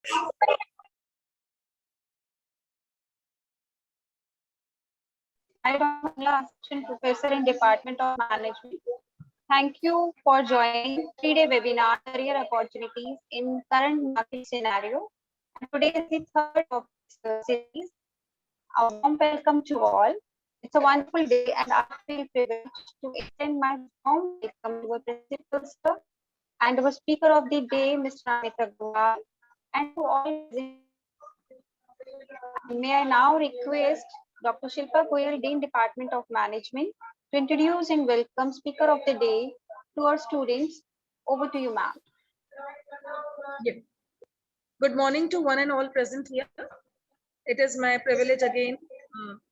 I'm Assistant Professor in Department of Management. Thank you for joining 3-day webinar Career Opportunities in Current Market Scenario. And today is the third of this series. A warm welcome to all. It's a wonderful day and I feel privileged to extend my warm welcome to our principal sir and our speaker of the day, Mr. Amit Agarwal, and to all. May I now request Dr. Shilpa Goyal, Dean Department of Management, to introduce and welcome Speaker of the Day to our students. Over to you, ma'am. Yeah. Good morning to one and all present here. It is my privilege again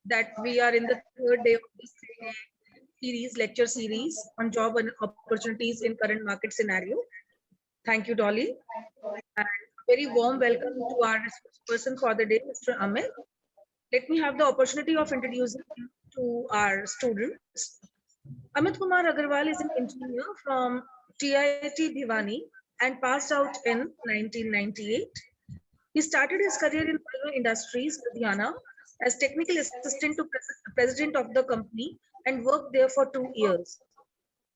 that we are in the third day of this series, lecture series on job and opportunities in current market scenario. Thank you, Dolly. And very warm welcome to our person for the day, Mr. Amit. Let me have the opportunity of introducing you to our students. Amit Kumar Agarwal is an engineer from TIIT Bhiwani and passed out in 1998. He started his career in Pulver Industries, Ludhiana, as technical assistant to president of the company and worked there for 2 years.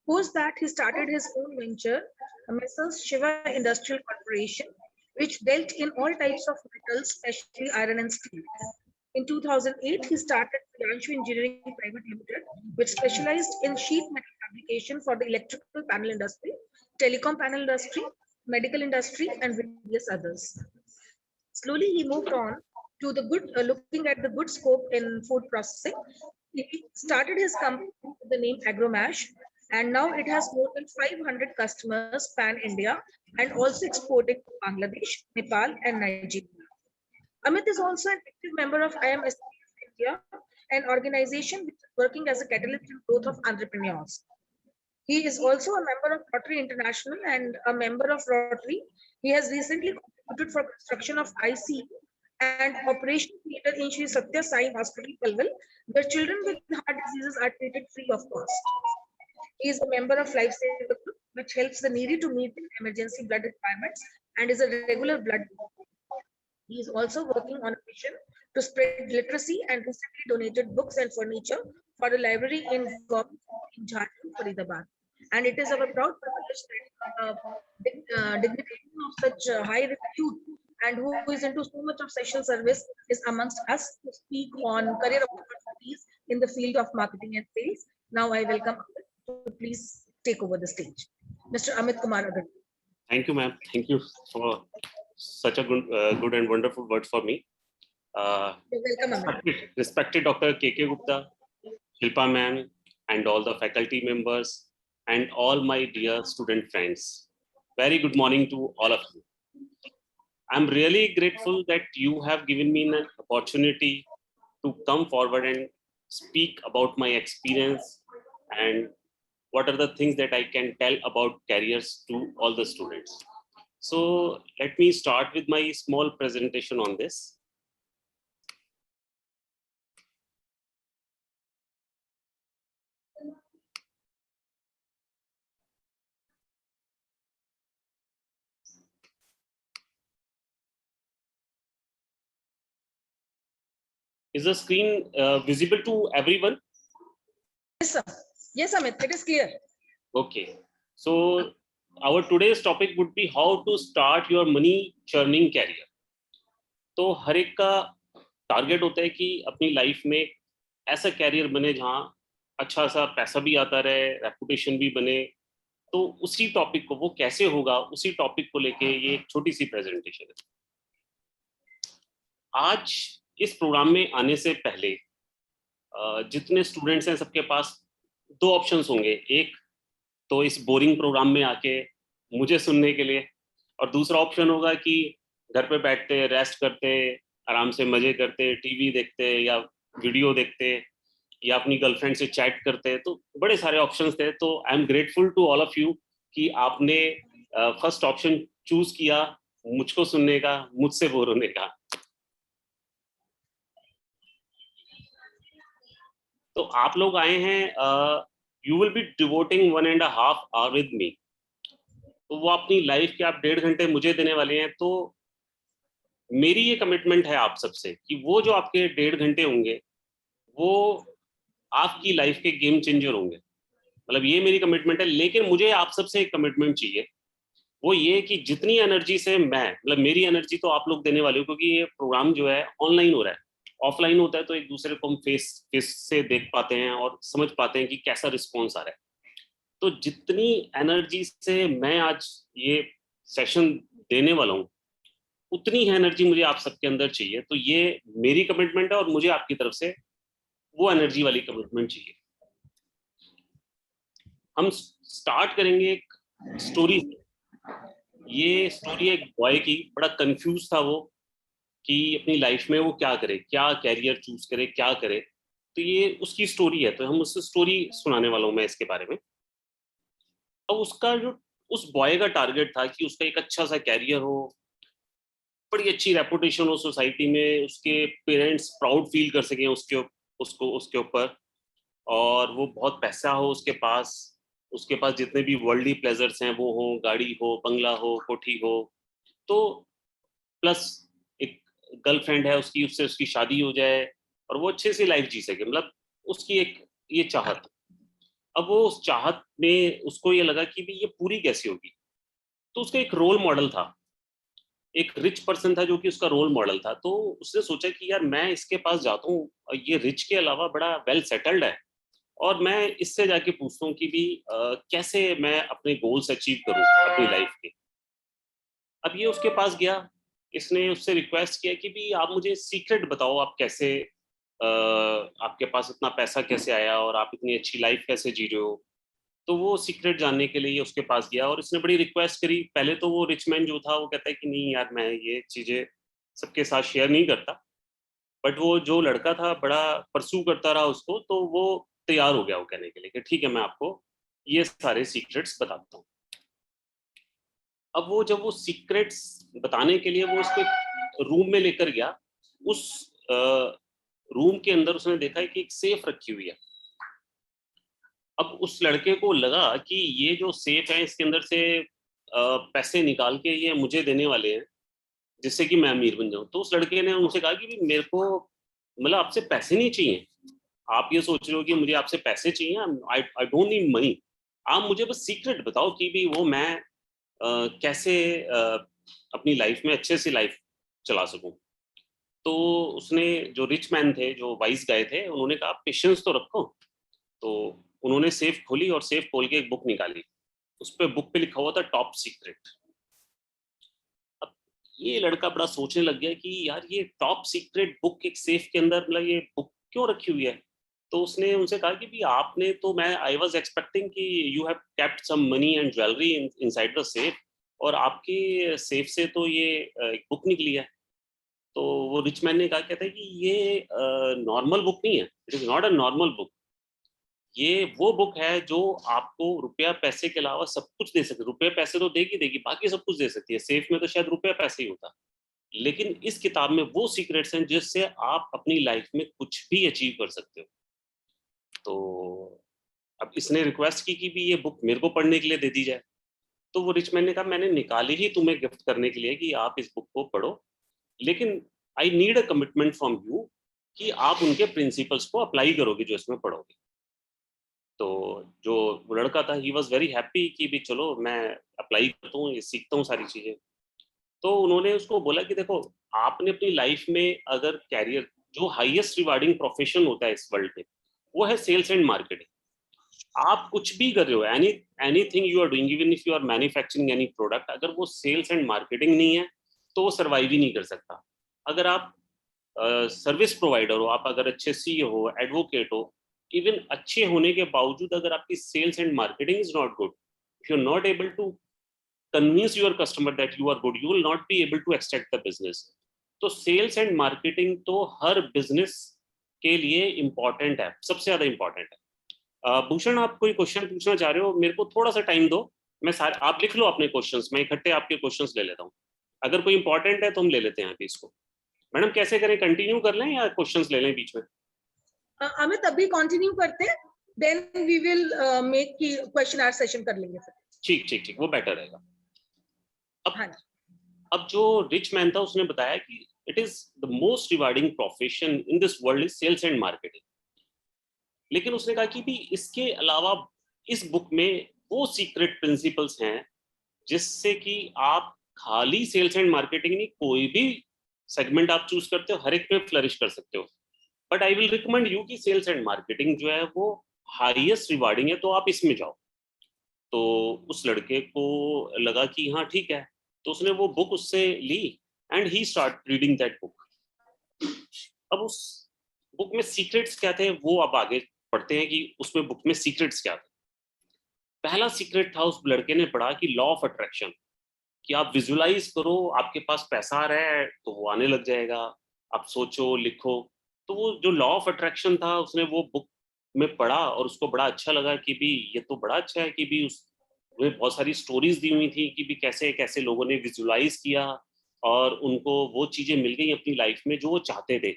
Post that, he started his own venture, Messrs. Shiva Industrial Corporation, which dealt in all types of metals, especially iron and steel. In 2008, he started Priyanshu Engineering Private Limited, which specialized in sheet metal fabrication for the electrical panel industry, telecom panel industry, medical industry, and various others. Slowly, he moved on to the good, looking at the good scope in food processing. He started his company with the name Agromash, and now it has more than 500 customers pan-India and also exporting to Bangladesh, Nepal, and Nigeria. Amit is also an active member of IMS India, an organization which is working as a catalyst in growth of entrepreneurs. He is also a member of Rotary International and a member of Rotary. He has recently contributed for construction of IC and Operation Theatre in Sri Satya Sai Hospital, Palwal, where children with heart diseases are treated free of cost. He is a member of Lifesaver Group, which helps the needy to meet emergency blood requirements and is a regular blood donor. He is also working on a mission to spread literacy and recently donated books and furniture for the library in Jharkhand, Faridabad. And it is our proud privilege that dignitarian of such high repute and who is into so much of social service is amongst us to speak on career opportunities in the field of marketing and sales. Now I welcome Amit to please take over the stage. Mr. Amit Kumar Agarwal. Thank you, ma'am. Thank you for such a good and wonderful word for me. You're welcome, respected Dr. K.K. Gupta, Shilpa ma'am, and all the faculty members, and all my dear student friends. Very good morning to all of you. I'm really grateful that you have given me an opportunity to come forward and speak about my experience and what are the things that I can tell about careers to all the students. So let me start with my small presentation on this. Is the screen visible to everyone? Yes, sir. Yes, Amit, it is clear. Okay. So our today's topic would be how to start your money churning career. तो हर एक का target होता है कि अपनी life में ऐसा career बने जहाँ अच्छा सा पैसा भी आता रहे, रेपुटेशन भी बने. तो उसी टॉपिक को वो कैसे होगा, उसी टॉपिक को लेके ये एक छोटी सी प्रेजेंटेशन है. आज इस प्रोग्राम में आने से पहले जितने स्टूडेंट्स हैं सबके पास 2 ऑप्शंस होंगे. एक तो इस बोरिंग प्रोग्राम में आके मुझे सुनने के लिए, और दूसरा ऑप्शन होगा कि घर पे बैठते रेस्ट करते आराम से मजे करते टीवी देखते या वीडियो देखते या अपनी गर्लफ्रेंड से चैट करते. तो बड़े सारे ऑप्शंस थे. तो I am grateful to all of you कि आपने फर्स्ट ऑप्शन चूज किया, मुझको सुनने का, मुझसे बोर होने का. तो आप लोग आए हैं, you will B devoting 1.5 hour with me. तो वो अपनी लाइफ के आप 1.5 घंटे मुझे देने वाले हैं. तो मेरी ये कमिटमेंट है आप सबसे कि वो जो आपके 1.5 घंटे होंगे वो आपकी लाइफ के गेम चेंजर होंगे, मतलब ये मेरी कमिटमेंट है। लेकिन मुझे आप सबसे एक कमिटमेंट चाहिए, वो ये कि जितनी एनर्जी से मैं, मतलब मेरी एनर्जी तो आप लोग देने वाले हो, क्योंकि ये प्रोग्राम जो है ऑनलाइन हो रहा है। ऑफलाइन होता है तो एक दूसरे को हम फेस फेस से देख पाते हैं और समझ पाते हैं कि कैसा रिस्पॉन्स आ रहा है। तो जितनी एनर्जी से मैं आज ये सेशन देने वाला हूँ, उतनी ही एनर्जी मुझे आप सबके अंदर चाहिए। तो ये मेरी कमिटमेंट है और मुझे आपकी तरफ से वो एनर्जी वाली कमिटमेंट चाहिए। हम स्टार्ट करेंगे एक स्टोरी। ये स्टोरी है एक बॉय की, बड़ा कंफ्यूज था वो कि अपनी लाइफ में वो क्या करे, क्या कैरियर चूज करे, क्या करे। तो ये उसकी स्टोरी है, तो हम उससे स्टोरी सुनाने वाला हूँ मैं इसके बारे में। अब उसका जो, उस बॉय का टारगेट था कि उसका एक अच्छा सा कैरियर हो, बड़ी अच्छी रेपुटेशन हो सोसाइटी में, उसके पेरेंट्स प्राउड फील कर सकें उसके ऊपर, और वो बहुत पैसा हो उसके पास जितने भी वर्ल्डली प्लेजर्स हैं वो हो, गाड़ी हो, बंगला हो, कोठी हो, तो प्लस एक गर्लफ्रेंड है उसकी, उससे उसकी शादी हो जाए और वो अच्छे से लाइफ जी सके, मतलब उसकी एक ये चाहत। अब वो उस चाहत में उसको ये लगा कि भी ये पूरी कैसी होगी। तो उसका एक रोल मॉडल था, एक रिच पर्सन था जो कि उसका रोल मॉडल था। तो उसने सोचा कि यार मैं इसके पास जाता हूँ, ये रिच के अलावा बड़ा वेल सेटल्ड है, और मैं इससे जाके पूछता हूँ कि भी कैसे मैं अपने गोल्स अचीव करूँ अपनी लाइफ के। अब ये उसके पास गया, इसने उससे रिक्वेस्ट किया कि भी आप मुझे सीक्रेट बताओ, आप कैसे आपके पास इतना पैसा कैसे आया और आप इतनी अच्छी लाइफ कैसे जी रहे हो। तो वो सीक्रेट जानने के लिए ये उसके पास गया और इसने बड़ी रिक्वेस्ट करी। पहले तो वो रिच मैन जो था वो कहता है कि नहीं यार, मैं ये चीज़ें सबके साथ शेयर नहीं करता। बट वो जो लड़का था बड़ा परसू करता रहा उसको, तो वो तैयार हो गया वो कहने के लिए कि ठीक है, मैं आपको ये सारे सीक्रेट्स बताता हूँ। अब वो जब वो सीक्रेट्स बताने के लिए वो उसको रूम में लेकर गया, उस रूम के अंदर उसने देखा कि एक सेफ रखी हुई है। अब उस लड़के को लगा कि ये जो सेफ है इसके अंदर से पैसे निकाल के ये मुझे देने वाले हैं, जिससे कि मैं अमीर बन जाऊं। तो उस लड़के ने उनसे कहा कि भी मेरे को, मतलब आपसे पैसे नहीं चाहिए, आप ये सोच रहे हो कि मुझे आपसे पैसे चाहिए, आई डोंट नीड मनी। आप मुझे बस सीक्रेट बताओ कि भी वो मैं कैसे अपनी लाइफ में अच्छे से लाइफ चला सकूं। तो उसने, जो रिच मैन थे, जो वाइज गाय थे, उन्होंने कहा पेशेंस तो रखो। तो उन्होंने सेफ खोली और सेफ खोल के एक बुक निकाली। उस पर बुक पे लिखा हुआ था टॉप सीक्रेट। अब ये लड़का बड़ा सोचने लग गया कि यार ये टॉप सीक्रेट बुक एक सेफ के अंदर, मतलब ये बुक क्यों रखी हुई है। तो उसने उनसे कहा कि भी आपने तो, मैं आई वॉज एक्सपेक्टिंग कि you have kept some money and jewellery inside the safe, और आपके सेफ से तो ये एक बुक निकली है। तो वो रिच मैन ने कहा, कहता है कि ये नॉर्मल बुक नहीं है, it is not a normal book. ये वो बुक है जो आपको रुपया पैसे के अलावा सब कुछ दे सकती है। रुपये पैसे तो देगी देगी, बाकी सब कुछ दे सकती है। सेफ में तो शायद रुपया पैसे ही होता, लेकिन इस किताब में वो सीक्रेट्स हैं जिससे आप अपनी लाइफ में कुछ भी अचीव कर सकते हो। तो अब इसने रिक्वेस्ट की कि भी ये बुक मेरे को पढ़ने के लिए दे दी जाए। तो वो रिच मैन ने कहा, मैंने निकाली ही तुम्हें गिफ्ट करने के लिए कि आप इस बुक को पढ़ो, लेकिन I need a commitment from you कि आप उनके प्रिंसिपल्स को अप्लाई करोगे जो इसमें पढ़ोगे। तो जो लड़का था, ही वॉज वेरी हैप्पी कि भी चलो मैं अप्लाई करता हूँ, ये सीखता हूँ सारी चीजें। तो उन्होंने उसको बोला कि देखो, आपने अपनी लाइफ में अगर कैरियर, जो हाईएस्ट रिवार्डिंग प्रोफेशन होता है इस वर्ल्ड में, वो है सेल्स एंड मार्केटिंग। आप कुछ भी कर रहे हो, anything you are doing, even if you are manufacturing any product, अगर वो सेल्स एंड मार्केटिंग नहीं है तो वो सर्वाइव ही नहीं कर सकता। अगर आप सर्विस प्रोवाइडर हो, आप अगर अच्छे सीईओ हो, एडवोकेट हो, इवन अच्छे होने के बावजूद अगर आपकी sales and marketing is not good, if you are not able to convince your customer that you are good, you will not be able to extract the business. तो sales and marketing तो हर business के लिए important है, सबसे ज्यादा important है। भूषण, आप कोई क्वेश्चन पूछना चाह रहे हो? मेरे को थोड़ा सा टाइम दो, मैं सारे, आप लिख लो अपने क्वेश्चंस, मैं इकट्ठे आपके क्वेश्चंस ले लेता हूँ। अगर कोई इंपॉर्टेंट है तो हम ले लेते हैं अभी इसको। मैडम कैसे करें, कंटिन्यू कर लें या क्वेश्चंस ले लें बीच में? अमित अभी कंटिन्यू करते हैं, देन वी विल मेक की क्वेश्चन आंसर सेशन कर लेंगे फिर। ठीक ठीक ठीक, वो बेटर रहेगा। अब हाँ, अब जो रिच मैन था उसने बताया कि it is the most rewarding profession in this world is sales and marketing. लेकिन उसने कहा कि भी इसके अलावा इस बुक में वो सीक्रेट प्रिंसिपल्स हैं जिससे कि आप खाली सेल्स एंड मार्केटिंग नहीं, कोई भी सेगमेंट आप चूज करते हो हर एक में फ्लरिश कर सकते हो। But I will recommend you कि सेल्स एंड मार्केटिंग जो है वो हाईएस्ट रिवार्डिंग है, तो आप इसमें जाओ। तो उस लड़के को लगा कि हाँ ठीक है, तो उसने वो बुक उससे ली and he start reading that book. अब उस बुक में सीक्रेट्स क्या थे वो अब आगे पढ़ते हैं कि उसमें बुक में सीक्रेट्स क्या थे। पहला सीक्रेट था उस लड़के ने पढ़ा कि लॉ ऑफ अट्रैक्शन, कि आप विजुलाइज करो आपके पास पैसा आ रहा है तो वो आने लग जाएगा, आप सोचो लिखो। तो वो जो लॉ ऑफ अट्रैक्शन था उसने वो बुक में पढ़ा और उसको बड़ा अच्छा लगा कि भी ये तो बड़ा अच्छा है कि भी उसमें बहुत सारी स्टोरीज दी हुई थी कि भी कैसे कैसे लोगों ने विजुलाइज किया और उनको वो चीजें मिल गई अपनी लाइफ में जो वो चाहते थे।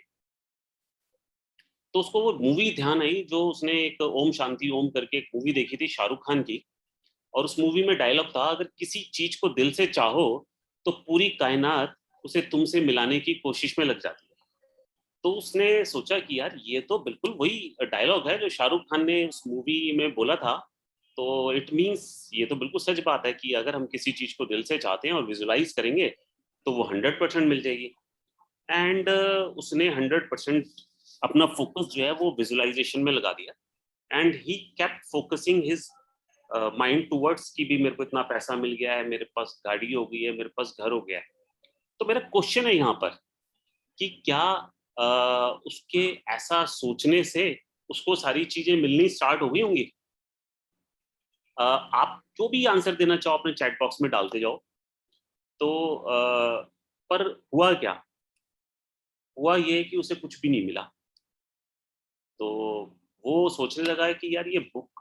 तो उसको वो मूवी ध्यान आई जो उसने एक ओम शांति ओम करके एक मूवी देखी थी शाहरुख खान की, और उस मूवी में डायलॉग था, अगर किसी चीज को दिल से चाहो तो पूरी कायनात उसे तुमसे मिलाने की कोशिश में लग जाती है। तो उसने सोचा कि यार ये तो बिल्कुल वही डायलॉग है जो शाहरुख खान ने उस मूवी में बोला था। तो इट मीन्स ये तो बिल्कुल सच बात है कि अगर हम किसी चीज को दिल से चाहते हैं और विजुलाइज करेंगे तो वो 100% मिल जाएगी। एंड उसने 100% अपना फोकस जो है वो विजुलाइजेशन में लगा दिया and he kept focusing his mind towards कि भी मेरे को इतना पैसा मिल गया है, मेरे पास गाड़ी हो गई है, मेरे पास घर हो गया है। तो मेरा क्वेश्चन है यहाँ पर कि क्या उसके ऐसा सोचने से उसको सारी चीजें मिलनी स्टार्ट हो गई होंगी? आप जो भी आंसर देना चाहो अपने चैट बॉक्स में डालते जाओ। तो पर हुआ क्या? हुआ ये कि उसे कुछ भी नहीं मिला। तो वो सोचने लगा है कि यार ये बुक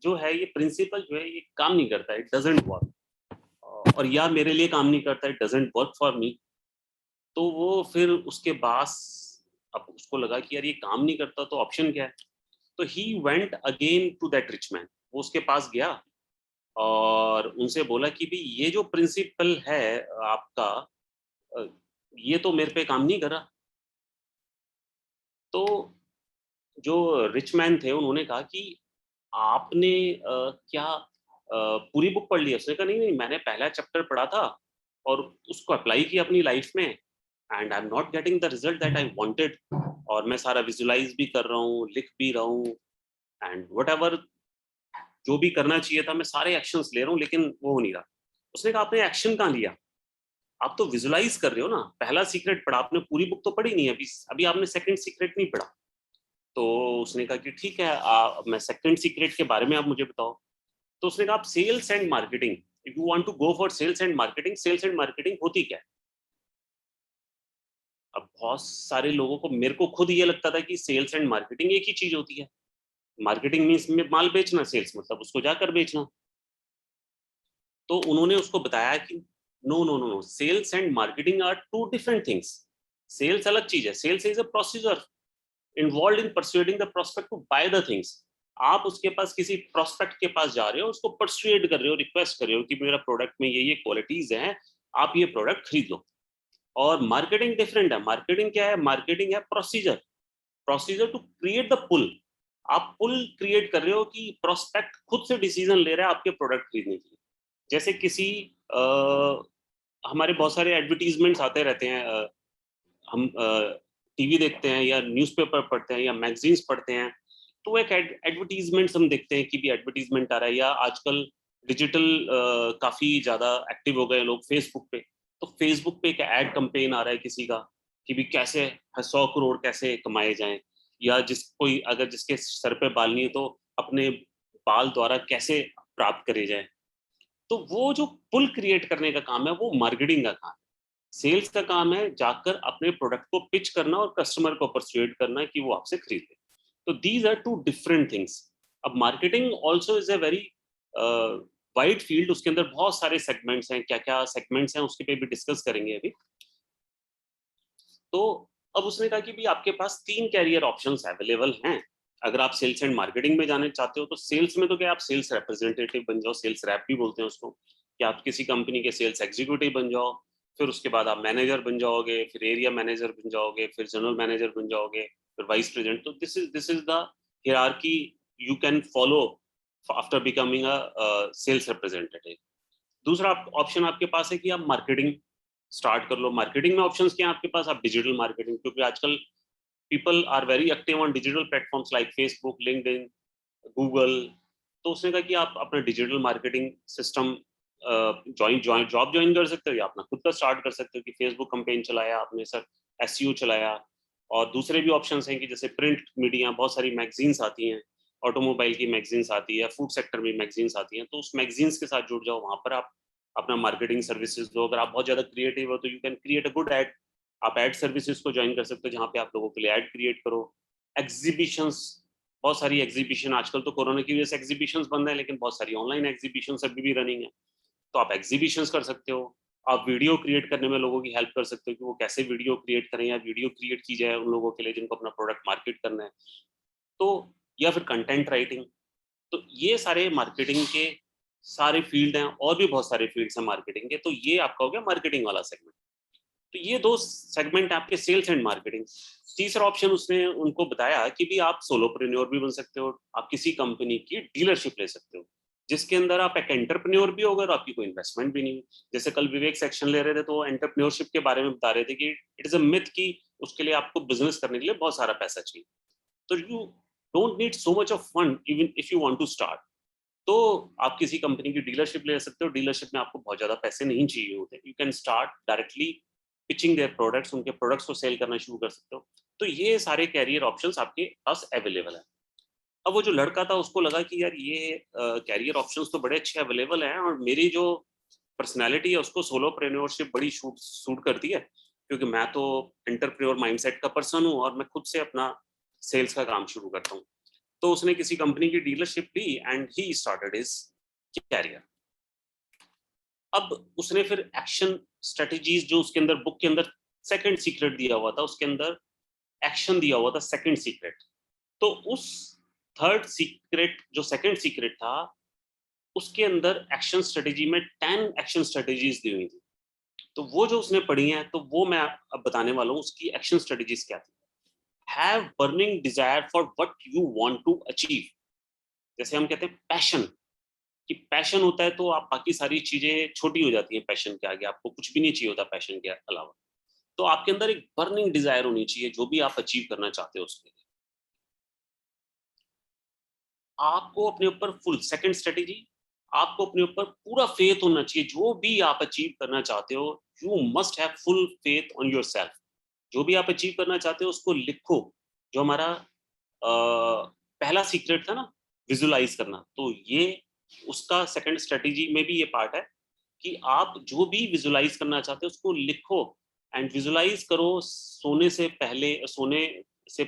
जो है, ये प्रिंसिपल जो है ये काम नहीं करता, इट डजंट वर्क, और या मेरे लिए काम नहीं करता, it doesn't work for me. तो वो फिर उसके बाद अब उसको लगा कि यार ये काम नहीं करता तो ऑप्शन क्या है। तो he went again to that rich man, वो उसके पास गया और उनसे बोला कि भी ये जो प्रिंसिपल है आपका, अ, ये तो मेरे पे काम नहीं कर रहा। तो जो रिच मैन थे उन्होंने कहा कि आपने क्या पूरी बुक पढ़ ली है? उसने कहा नहीं नहीं, मैंने पहला चैप्टर पढ़ा था और उसको अप्लाई किया अपनी लाइफ में and I am not getting the result that I wanted. और मैं सारा विजुलाइज भी कर रहा हूँ, लिख भी रहा हूँ एंड व्हाटएवर जो भी करना चाहिए था मैं सारे एक्शंस ले रहा हूँ, लेकिन वो हो नहीं रहा। उसने कहा आपने एक्शन कहाँ लिया? आप तो विजुलाइज कर रहे हो ना, पहला सीक्रेट पढ़ा आपने, पूरी बुक तो पढ़ी नहीं है अभी, अभी आपने सेकंड सीक्रेट नहीं पढ़ा। तो उसने कहा कि ठीक है, मैं सेकंड सीक्रेट के बारे में आप मुझे बताओ। तो उसने कहा आप sales and marketing, if you want to go for sales and marketing, sales and marketing होती क्या है? अब बहुत सारे लोगों को, मेरे को खुद ये लगता था कि सेल्स एंड मार्केटिंग एक ही चीज होती है। मार्केटिंग मीन्स में माल बेचना, सेल्स मतलब उसको जाकर बेचना। तो उन्होंने उसको बताया कि no no no no, sales and marketing are two different things. Sales अलग चीज है, sales is a procedure involve in persuading the prospect to buy the things. आप उसके पास किसी प्रोस्पेक्ट के पास जा रहे हो, उसको परसुएड कर रहे हो, रिक्वेस्ट कर रहे हो कि मेरा प्रोडक्ट में ये क्वालिटीज हैं, आप ये प्रोडक्ट खरीद लो। और मार्केटिंग डिफरेंट है। मार्केटिंग क्या है? मार्केटिंग है procedure, procedure to create the pull. आप पुल क्रिएट कर रहे हो कि प्रोस्पेक्ट खुद से डिसीजन ले रहा है आपके प्रोडक्ट खरीदने के लिए। जैसे किसी हमारे बहुत सारे एडवर्टीजमेंट्स आते रहते हैं, हम टीवी देखते हैं या न्यूज़पेपर पढ़ते हैं या मैगजीन्स पढ़ते हैं, तो एक एडवर्टीजमेंट्स हम देखते हैं कि भी एडवर्टीजमेंट आ रहा है, या आजकल डिजिटल काफी ज्यादा एक्टिव हो गए लोग फेसबुक पे। तो फेसबुक पे एक एड कंपेन आ रहा है किसी का कि भी कैसे 100 करोड़ कैसे कमाए जाएं, या कोई अगर जिसके सर पे बाल नहीं है तो अपने बाल द्वारा कैसे प्राप्त करे जाए। तो वो जो पुल क्रिएट करने का काम है वो मार्केटिंग का काम है। सेल्स का काम है जाकर अपने प्रोडक्ट को पिच करना और कस्टमर को परसुएड करना कि वो आपसे खरीदे। तो these are two different things. अब marketing also is a very wide field, उसके अंदर बहुत सारे सेगमेंट्स हैं, क्या क्या सेगमेंट्स हैं उसके पे भी डिस्कस करेंगे अभी। तो अब उसने कहा कि भी आपके पास 3 कैरियर ऑप्शंस अवेलेबल हैं अगर आप सेल्स एंड मार्केटिंग में जाने चाहते हो। तो सेल्स में तो क्या, आप सेल्स रिप्रेजेंटेटिव बन जाओ, सेल्स रैप भी बोलते हैं उसको, या आप किसी कंपनी के सेल्स एग्जीक्यूटिव बन जाओ, फिर उसके बाद आप मैनेजर बन जाओगे, फिर एरिया मैनेजर बन जाओगे, फिर जनरल मैनेजर बन जाओगे, फिर वाइस प्रेसिडेंट। तो this is the hierarchy you can follow after becoming a sales representative. दूसरा ऑप्शन आपके पास है कि आप मार्केटिंग स्टार्ट कर लो। मार्केटिंग में ऑप्शंस क्या है आपके पास? आप डिजिटल मार्केटिंग, क्योंकि आजकल people are very active on digital platforms like Facebook, LinkedIn, Google। तो उसने कहा कि आप अपना digital marketing system job join कर सकते हो या अपना खुद का स्टार्ट कर सकते हो कि फेसबुक कैंपेन चलाया आपने, सर एसईओ चलाया। और दूसरे भी ऑप्शंस हैं कि जैसे प्रिंट मीडिया, बहुत सारी मैगजीन्स आती हैं, ऑटोमोबाइल की मैगजीन्स आती है, फूड सेक्टर में मैगजीन्स आती हैं, तो उस मैगजीन्स के साथ जुड़ जाओ, वहाँ पर आप अपना मार्केटिंग सर्विसेज दो। अगर आप बहुत ज़्यादा क्रिएटिव हो तो you can create a good ad. आप एड सर्विसेज को ज्वाइन कर सकते हो जहाँ पे आप लोगों के लिए एड क्रिएट करो। एग्जीबिशंस, बहुत सारी एग्जीबिशन, आजकल तो कोरोना की वजह से एग्जीबिशंस बंद है, लेकिन बहुत सारी ऑनलाइन एग्जीबिशंस अभी भी रनिंग है, तो आप एग्जीबिशंस कर सकते हो। आप वीडियो क्रिएट करने में लोगों की हेल्प कर सकते हो कि वो कैसे वीडियो क्रिएट करें, या वीडियो क्रिएट की जाए उन लोगों के लिए जिनको अपना प्रोडक्ट मार्केट करना है, तो या फिर कंटेंट राइटिंग। तो ये सारे मार्केटिंग के सारे फील्ड हैं, और भी बहुत सारे फील्ड्स हैं मार्केटिंग के। तो ये आपका हो गया मार्केटिंग वाला सेगमेंट। तो ये दो सेगमेंट आपके सेल्स एंड मार्केटिंग। तीसरा ऑप्शन उसने उनको बताया कि भी आप सोलोप्रेन्योर भी बन सकते हो, आप किसी कंपनी की डीलरशिप ले सकते हो जिसके अंदर आप एक एंटरप्रेन्योर भी होगा और आपकी कोई इन्वेस्टमेंट भी नहीं। जैसे कल विवेक सेक्शन ले रहे थे तो एंटरप्रेन्योरशिप के बारे में बता रहे थे कि इट इज अ मिथ कि उसके लिए आपको बिजनेस करने के लिए बहुत सारा पैसा चाहिए। तो you don't need so much of fund even if you want to start. तो आप किसी कंपनी की डीलरशिप ले सकते हो। डीलरशिप में आपको बहुत ज्यादा पैसे नहीं चाहिए होते। You can start directly pitching their products, उनके प्रोडक्ट्स को सेल करना शुरू कर सकते हो। तो ये सारे कैरियर ऑप्शंस आपके पास अवेलेबल है। अब वो जो लड़का था उसको लगा कि यार ये कैरियर ऑप्शंस तो बड़े अच्छे अवेलेबल हैं, और मेरी जो पर्सनैलिटी है उसको सोलोप्रेन्योरशिप बड़ी सूट करती है, क्योंकि मैं तो एंटरप्रेन्योर माइंडसेट का पर्सन हूँ और मैं खुद से अपना सेल्स का काम शुरू करता हूँ। तो उसने किसी कंपनी की डीलरशिप ली and he started his career. अब उसने फिर एक्शन स्ट्रेटजीज, जो उसके अंदर बुक के अंदर सेकंड सीक्रेट दिया हुआ था, उसके अंदर एक्शन दिया हुआ था सेकंड सीक्रेट। तो उस थर्ड सीक्रेट, जो सेकंड सीक्रेट था, उसके अंदर एक्शन स्ट्रेटजी में 10 एक्शन स्ट्रेटजीज दी हुई थी। तो वो जो उसने पढ़ी हैं, तो वो मैं अब बताने वाला हूँ उसकी एक्शन स्ट्रेटजीज क्या थी। Have burning desire for what you want to achieve. जैसे हम कहते हैं पैशन, कि पैशन होता है तो आप बाकी सारी चीजें छोटी हो जाती हैं पैशन के आगे, आपको कुछ भी नहीं चाहिए होता पैशन के अलावा। तो आपके अंदर एक बर्निंग डिजायर होनी चाहिए जो भी आप अचीव करना चाहते हो उसके लिए। आपको अपने ऊपर फुल, सेकंड स्ट्रेटेजी, आपको अपने ऊपर पूरा फेथ होना चाहिए। जो भी आप अचीव करना चाहते हो, you must have full faith on yourself. जो भी आप अचीव करना चाहते हो उसको लिखो। जो हमारा पहला सीक्रेट था ना, विजुलाइज करना, तो ये उसका सेकंड स्ट्रेटेजी में भी ये पार्ट है कि आप जो भी विजुलाइज करना चाहते हो उसको लिखो एंड विजुलाइज करो। सोने से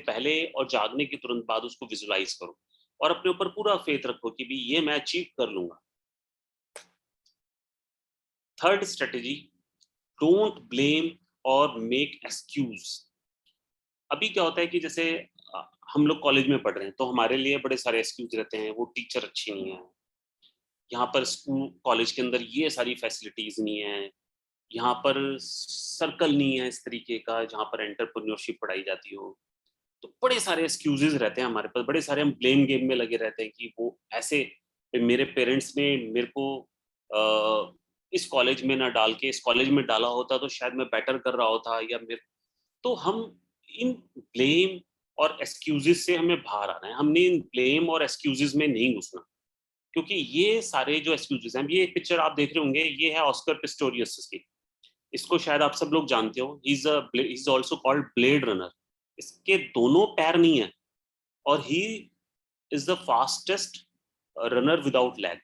पहले और जागने के तुरंत बाद उसको विजुलाइज करो, और अपने ऊपर पूरा फेथ रखो कि भी ये मैं अचीव कर लूंगा। थर्ड स्ट्रेटेजी, डोंट ब्लेम और मेक एक्सक्यूज। अभी क्या होता है कि जैसे हम लोग कॉलेज में पढ़ रहे हैं तो हमारे लिए बड़े सारे एक्सक्यूज रहते हैं। वो टीचर अच्छी नहीं है, यहाँ पर स्कूल कॉलेज के अंदर ये सारी फैसिलिटीज नहीं है, यहाँ पर सर्कल नहीं है इस तरीके का जहाँ पर एंटरप्रेन्योरशिप पढ़ाई जाती हो। तो बड़े सारे एक्सक्यूजेस रहते हैं हमारे पास, बड़े सारे हम ब्लेम गेम में लगे रहते हैं कि वो ऐसे, मेरे पेरेंट्स ने मेरे को इस कॉलेज में ना डाल के इस कॉलेज में डाला होता तो शायद मैं बेटर कर रहा होता, या मेरे, तो हम इन ब्लेम और एक्सक्यूजेस से हमें बाहर आना है। हमने इन ब्लेम और एक्सक्यूजेस में नहीं घुसना, क्योंकि ये सारे जो एक्सक्यूजेस हैं, ये पिक्चर आप देख रहे होंगे, ये है ऑस्कर पिस्टोरियस की। इसको शायद आप सब लोग जानते हो। He is also called blade runner. इसके दोनों पैर नहीं है, और he is the fastest runner without lag.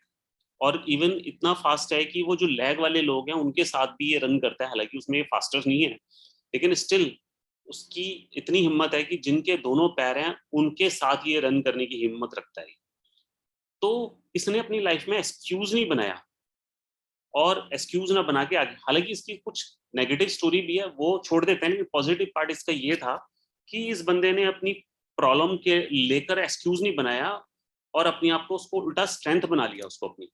और इवन इतना फास्ट है कि वो जो लैग वाले लोग हैं उनके साथ भी ये रन करता है। हालांकि उसमें ये फास्टर नहीं है, लेकिन स्टिल उसकी इतनी हिम्मत है कि जिनके दोनों पैर हैं उनके साथ ये रन करने की हिम्मत रखता है। तो इसने अपनी लाइफ में एक्सक्यूज नहीं बनाया, और एक्सक्यूज ना बना के आगे, हालांकि इसकी कुछ नेगेटिव स्टोरी भी है वो छोड़ देते हैं, लेकिन पॉजिटिव पार्ट इसका ये था कि इस बंदे ने अपनी प्रॉब्लम के लेकर एक्सक्यूज नहीं बनाया, और अपने आप को उसको उल्टा स्ट्रेंथ बना लिया उसको अपनी।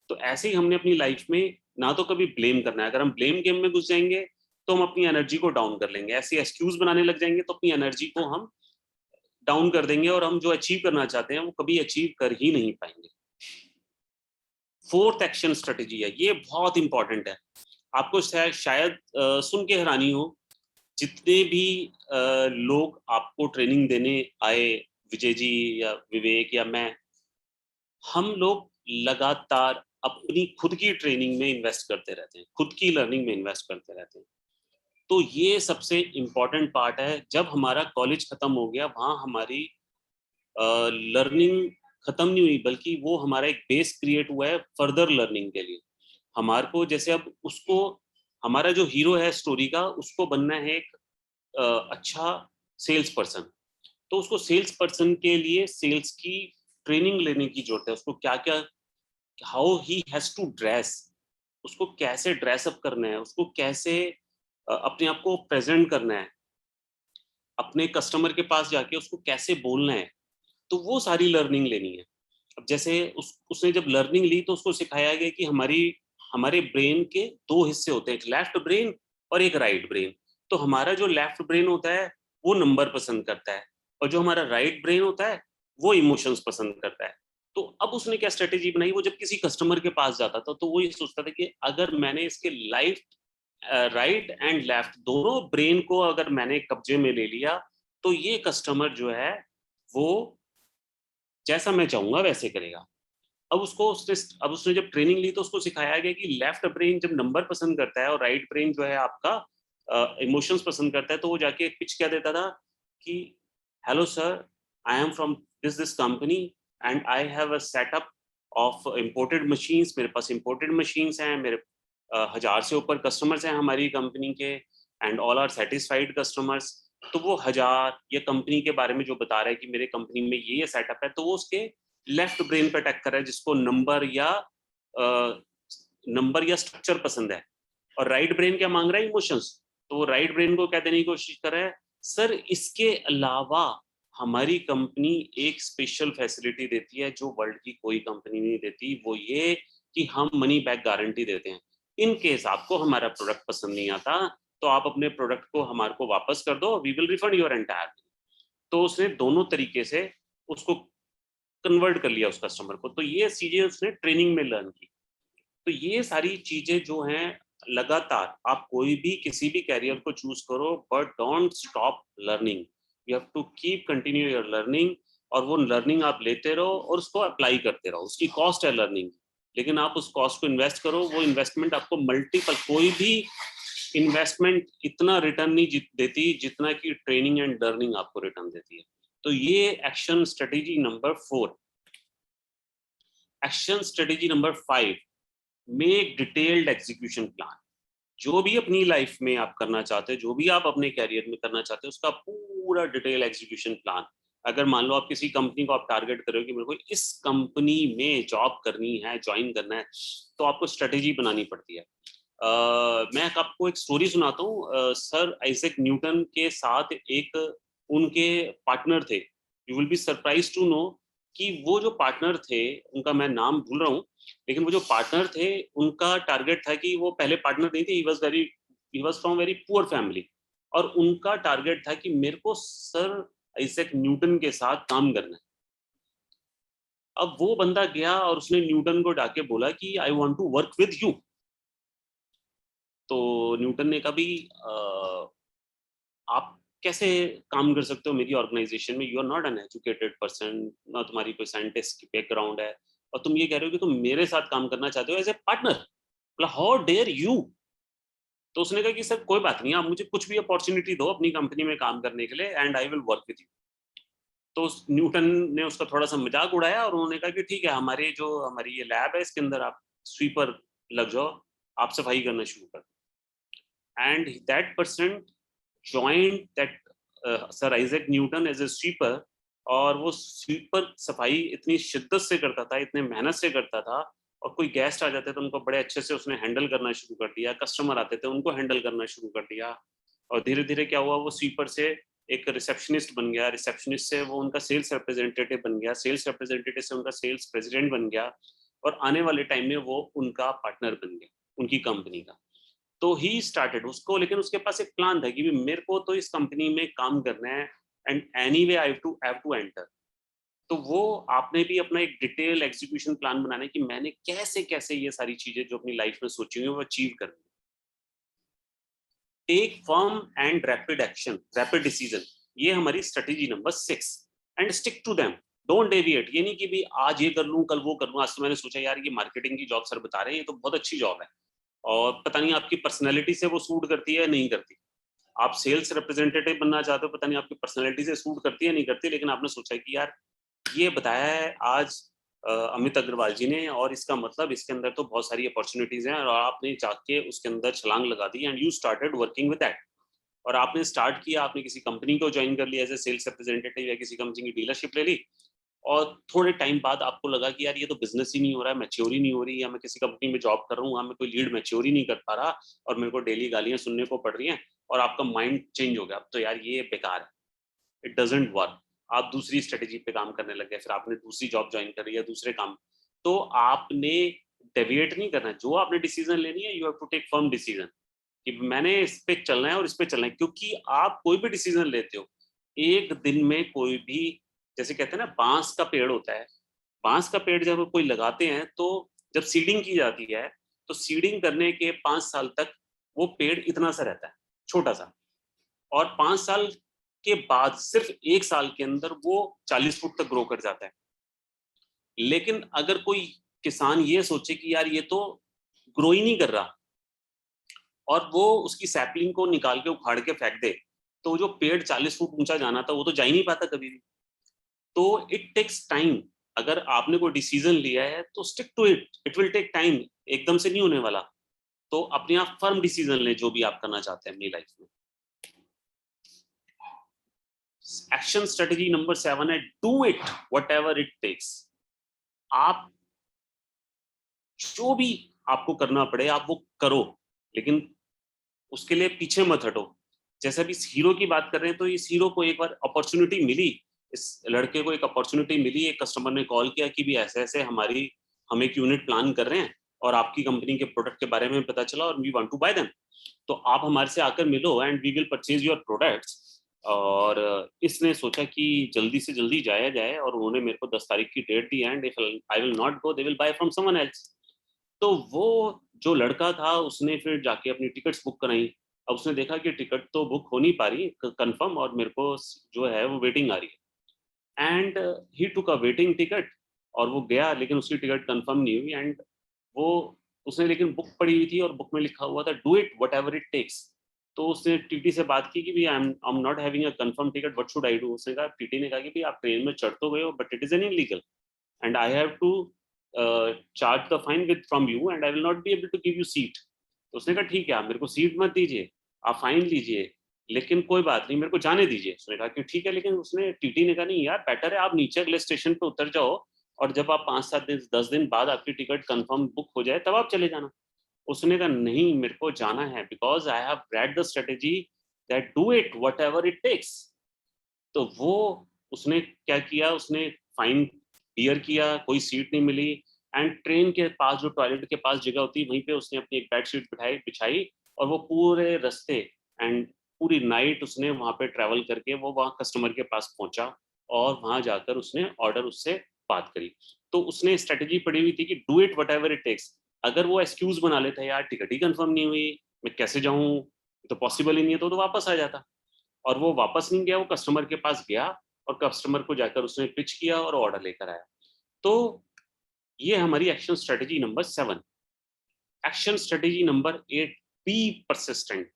तो ऐसे ही हमने अपनी लाइफ में ना तो कभी ब्लेम करना है। अगर हम ब्लेम गेम में घुस जाएंगे तो हम अपनी एनर्जी को डाउन कर लेंगे, ऐसे एक्सक्यूज बनाने लग जाएंगे तो अपनी एनर्जी को हम डाउन कर देंगे और हम जो अचीव करना चाहते हैं वो कभी अचीव कर ही नहीं पाएंगे। फोर्थ एक्शन स्ट्रेटेजी है, ये बहुत इंपॉर्टेंट है। आपको शायद सुन के हैरानी हो, जितने भी लोग आपको ट्रेनिंग देने आए, विजय जी या विवेक या मैं, हम लोग लगातार अपनी खुद की ट्रेनिंग में इन्वेस्ट करते रहते हैं, खुद की लर्निंग में इन्वेस्ट करते रहते हैं। तो ये सबसे इम्पॉर्टेंट पार्ट है। जब हमारा कॉलेज खत्म हो गया, वहाँ हमारी लर्निंग खत्म नहीं हुई, बल्कि वो हमारा एक बेस क्रिएट हुआ है फर्दर लर्निंग के लिए। हमारे को जैसे अब उसको, हमारा जो हीरो है स्टोरी का, उसको बनना है एक अच्छा सेल्स पर्सन। तो उसको सेल्स पर्सन के लिए सेल्स की ट्रेनिंग लेने की जरूरत है। उसको क्या क्या, how he has to dress, उसको कैसे ड्रेसअप करना है, उसको कैसे अपने आप को प्रेजेंट करना है, अपने कस्टमर के पास जाके उसको कैसे बोलना है। तो वो सारी लर्निंग लेनी है। अब जैसे उसने जब लर्निंग ली तो उसको सिखाया गया कि हमारे ब्रेन के दो हिस्से होते हैं, एक लेफ्ट ब्रेन और एक राइट ब्रेन। तो हमारा जो लेफ्ट ब्रेन होता है वो नंबर पसंद करता है, और जो हमारा राइट ब्रेन होता है वो इमोशंस पसंद करता है। तो अब उसने क्या स्ट्रेटेजी बनाई, वो जब किसी कस्टमर के पास जाता था तो वो ये सोचता था कि अगर मैंने इसके लाइफ राइट एंड लेफ्ट दोनों ब्रेन को अगर मैंने कब्जे में ले लिया तो ये कस्टमर जो है वो जैसा मैं चाहूंगा वैसे करेगा। अब उसने जब ट्रेनिंग ली तो उसको सिखाया गया कि लेफ्ट ब्रेन जब नंबर पसंद करता है और राइट ब्रेन जो है आपका इमोशंस पसंद करता है, तो वो जाके एक पिच क्या देता था कि hello sir, I am from this company and I have a setup of imported machines. मेरे पास इम्पोर्टेड मशीन्स हैं, मेरे 1000 से ऊपर कस्टमर्स हैं हमारी कंपनी के, and all are satisfied customers. तो वो 1000 या कंपनी के बारे में जो बता रहा है कि मेरे कंपनी में ये सेटअप है, तो वो उसके लेफ्ट ब्रेन पे अटैक कर रहा है, जिसको नंबर या स्ट्रक्चर पसंद है। और राइट ब्रेन क्या मांग रहा है, इमोशंस। तो वो राइट ब्रेन को क्या देने की कोशिश कर रहा है, सर इसके अलावा हमारी कंपनी एक स्पेशल फैसिलिटी देती है जो वर्ल्ड की कोई कंपनी नहीं देती, वो ये कि हम मनी बैक गारंटी देते हैं। इन केस आपको हमारा प्रोडक्ट पसंद नहीं आता तो आप अपने प्रोडक्ट को हमारे को वापस कर दो, we will refund your entire. तो उसने दोनों तरीके से उसको कन्वर्ट कर लिया उस कस्टमर को। तो ये चीजें उसने ट्रेनिंग में लर्न की। तो ये सारी चीजें जो हैं, लगातार आप कोई भी किसी भी कैरियर को चूज करो, but don't stop learning, you have to keep continue your learning. और वो लर्निंग आप लेते रहो और उसको अप्लाई करते रहो। उसकी कॉस्ट है लर्निंग, लेकिन आप उस कॉस्ट को इन्वेस्ट करो। वो इन्वेस्टमेंट आपको मल्टीपल, कोई भी इन्वेस्टमेंट इतना रिटर्न नहीं देती जितना कि ट्रेनिंग एंड लर्निंग आपको रिटर्न देती है। तो ये action strategy number 4। Action strategy number 5, make detailed execution plan. जो भी अपनी लाइफ में आप करना चाहते हो, जो भी आप अपने कैरियर में करना चाहते हो, उसका पूरा डिटेल एग्जीक्यूशन प्लान। अगर मान लो आप किसी कंपनी को आप टारगेट करो कि मेरे को इस कंपनी में जॉब करनी है, ज्वाइन करना है, तो आपको स्ट्रेटेजी बनानी पड़ती है। मैं आपको एक स्टोरी सुनाता हूँ। सर आइजैक न्यूटन के साथ एक उनके पार्टनर थे। You will be surprise to know कि वो जो पार्टनर थे, उनका मैं नाम भूल रहा हूँ, लेकिन वो जो पार्टनर थे उनका टारगेट था कि वो पहले पार्टनर नहीं थे, he was from very poor family, और उनका टारगेट था कि मेरे को सर आइजैक न्यूटन के साथ काम करना है। अब वो बंदा गया और उसने न्यूटन को डाके बोला कि I want to work with you. तो न्यूटन ने कहा भी आप कैसे काम कर सकते हो मेरी ऑर्गेनाइजेशन में, you are not an educated person, ना तुम्हारी कोई साइंटिस्ट की बैकग्राउंड है, और तुम ये कह रहे हो कि तुम मेरे साथ काम करना चाहते हो as a partner, how dare you. तो उसने कहा कि सर कोई बात नहीं, आप मुझे कुछ भी अपॉर्चुनिटी दो अपनी कंपनी में काम करने के लिए, and I will work with you. तो न्यूटन ने उसका थोड़ा सा मजाक उड़ाया और उन्होंने कहा कि ठीक है, हमारी ये लैब है, इसके अंदर आप स्वीपर लग जाओ, आप सफाई करना शुरू कर। And that person joined that sir Isaac Newton as a sweeper. और वो स्वीपर सफाई इतनी शिद्दत से करता था, इतने मेहनत से करता था, और कोई गेस्ट आ जाते थे उनको बड़े अच्छे से उसने हैंडल करना शुरू कर दिया, कस्टमर आते थे उनको हैंडल करना शुरू कर दिया। और धीरे धीरे क्या हुआ, वो स्वीपर से एक रिसेप्शनिस्ट बन गया, रिसेप्शनिस्ट से वो उनका सेल्स रिप्रेजेंटेटिव बन गया, सेल्स रिप्रेजेंटेटिव से उनका सेल्स प्रेसिडेंट बन गया, और आने वाले टाइम में वो उनका पार्टनर बन गया। उनकी कंपनी का। तो ही स्टार्टेड उसको, लेकिन उसके पास एक प्लान था कि भी मेरे को तो इस कंपनी में काम करना है and anyway I have to enter. तो वो आपने भी अपना एक डिटेल एग्जीक्यूशन प्लान बनाना है कि मैंने कैसे कैसे ये सारी चीजें जो अपनी लाइफ में सोची हुई है वो अचीव करनी। Take firm and rapid action, rapid decision, ये हमारी strategy number 6। And stick to them, don't deviate. ये नहीं कि भी आज ये कर लूं कल वो कर लूं। आज तो मैंने सोचा यार ये मार्केटिंग की जॉब सर बता रहे हैं, ये तो बहुत अच्छी जॉब है, और पता नहीं आपकी पर्सनैलिटी से वो सूट करती है या नहीं करती। आप सेल्स रिप्रेजेंटेटिव बनना चाहते हो, पता नहीं आपकी पर्सनैलिटी से सूट करती है नहीं करती, लेकिन आपने सोचा कि यार ये बताया है आज अमित अग्रवाल जी ने, और इसका मतलब इसके अंदर तो बहुत सारी अपॉर्चुनिटीज हैं, और आपने जाके उसके अंदर छलांग लगा दी and you started working with that. और आपने स्टार्ट किया, आपने किसी कंपनी को ज्वाइन कर लिया एज ए सेल्स रिप्रेजेंटेटिव या किसी कंपनी की डीलरशिप ले ली, और थोड़े टाइम बाद आपको लगा कि यार ये तो बिजनेस ही नहीं हो रहा है, मैच्योर ही नहीं हो रही, या मैं किसी कंपनी में जॉब कर रहा हूँ वहाँ मैं कोई लीड मैच्योर ही नहीं कर पा रहा, और मेरे को डेली गालियां सुनने को पड़ रही हैं, और आपका माइंड चेंज हो गया, अब तो यार ये बेकार है, इट डजंट वर्क। आप दूसरी स्ट्रेटेजी पे काम करने लगे, फिर आपने दूसरी जॉब ज्वाइन करी या दूसरे काम। तो आपने डेविएट नहीं करना, जो आपने डिसीजन लेनी है you have to take firm decision कि मैंने इस पे चलना है और इस पे चलना है। क्योंकि आप कोई भी डिसीजन लेते हो, एक दिन में कोई भी, जैसे कहते हैं ना बांस का पेड़ होता है, बांस का पेड़ जब कोई लगाते हैं तो जब सीडिंग की जाती है तो सीडिंग करने के 5 साल तक वो पेड़ इतना सा रहता है, छोटा सा, और 5 साल के बाद सिर्फ 1 साल के अंदर वो 40 फुट तक ग्रो कर जाता है। लेकिन अगर कोई किसान ये सोचे कि यार ये तो ग्रो ही नहीं कर रहा, और वो उसकी सैपलिंग को निकाल के उखाड़ के फेंक दे, तो जो पेड़ 40 फुट ऊंचा जाना था वो तो जा ही नहीं पाता कभी भी। तो इट टेक्स टाइम। अगर आपने कोई डिसीजन लिया है तो stick to it, it will take time, एकदम से नहीं होने वाला। तो अपने आप फर्म डिसीजन लें जो भी आप करना चाहते हैं अपनी लाइफ में। एक्शन स्ट्रेटेजी नंबर 7 है do it whatever it takes. आप जो भी आपको करना पड़े आप वो करो, लेकिन उसके लिए पीछे मत हटो। जैसे अभी इस हीरो की बात कर रहे हैं, तो इस हीरो को एक बार अपॉर्चुनिटी मिली, इस लड़के को एक अपॉर्चुनिटी मिली, एक कस्टमर ने कॉल किया कि भी ऐसे ऐसे हम एक यूनिट प्लान कर रहे हैं और आपकी कंपनी के प्रोडक्ट के बारे में पता चला और we want to buy them, तो आप हमारे से आकर मिलो and we will purchase your products. और इसने सोचा कि जल्दी से जल्दी जाया जाए, और उन्होंने मेरे को 10 तारीख की डेट दी, and if I will not go they will buy from someone else. तो वो जो लड़का था उसने फिर जाके अपनी टिकट्स बुक कराई। अब उसने देखा कि टिकट तो बुक हो नहीं पा रही कंफर्म, और मेरे को जो है वो वेटिंग आ रही है, and he took a waiting ticket, और वो गया लेकिन उसकी टिकट कंफर्म नहीं हुई। एंड वो उसने लेकिन बुक पड़ी हुई थी और बुक में लिखा हुआ था do it whatever it takes. तो उसने टीटी से बात की कि भी I am not having a confirm ticket, what should I do. उसने कहा, टीटी ने कहा कि भी आप ट्रेन में चढ़ तो गए हो but it is an illegal and I have to charge the fine with from you and I will not be able to give you seat. तो उसने कहा ठीक है, आप मेरे को सीट मत दीजिए, आप फाइन लीजिए, लेकिन कोई बात नहीं, मेरे को जाने दीजिए। उसने कहा कि ठीक है, लेकिन उसने टीटी ने कहा नहीं यार, बेटर है आप नीचे अगले स्टेशन पे उतर जाओ, और जब आप 5-7 दिन 10 दिन बाद आपकी टिकट कंफर्म बुक हो जाए तब आप चले जाना। उसने कहा नहीं, मेरे को जाना है because I have read the strategy that do it whatever it takes. तो वो उसने क्या किया, उसने फाइन क्लियर किया, कोई सीट नहीं मिली, एंड ट्रेन के पास जो टॉयलेट के पास जगह होती है वहीं पे उसने अपनी एक बेड शीट बिछाई, और वो पूरे रास्ते एंड पूरी नाइट उसने वहां पे ट्रैवल करके वो वहाँ कस्टमर के पास पहुंचा, और वहां जाकर उसने ऑर्डर उससे बात करी। तो उसने स्ट्रेटेजी पड़ी हुई थी कि do it whatever it takes. अगर वो एक्सक्यूज बना लेता है यार टिकट ही कंफर्म नहीं हुई, मैं कैसे जाऊं, तो पॉसिबल ही नहीं है, तो वापस आ जाता। और वो वापस नहीं गया, वो कस्टमर के पास गया और कस्टमर को जाकर उसने पिच किया और ऑर्डर लेकर आया। तो ये हमारी action strategy number 7। Action strategy number 8, be persistent,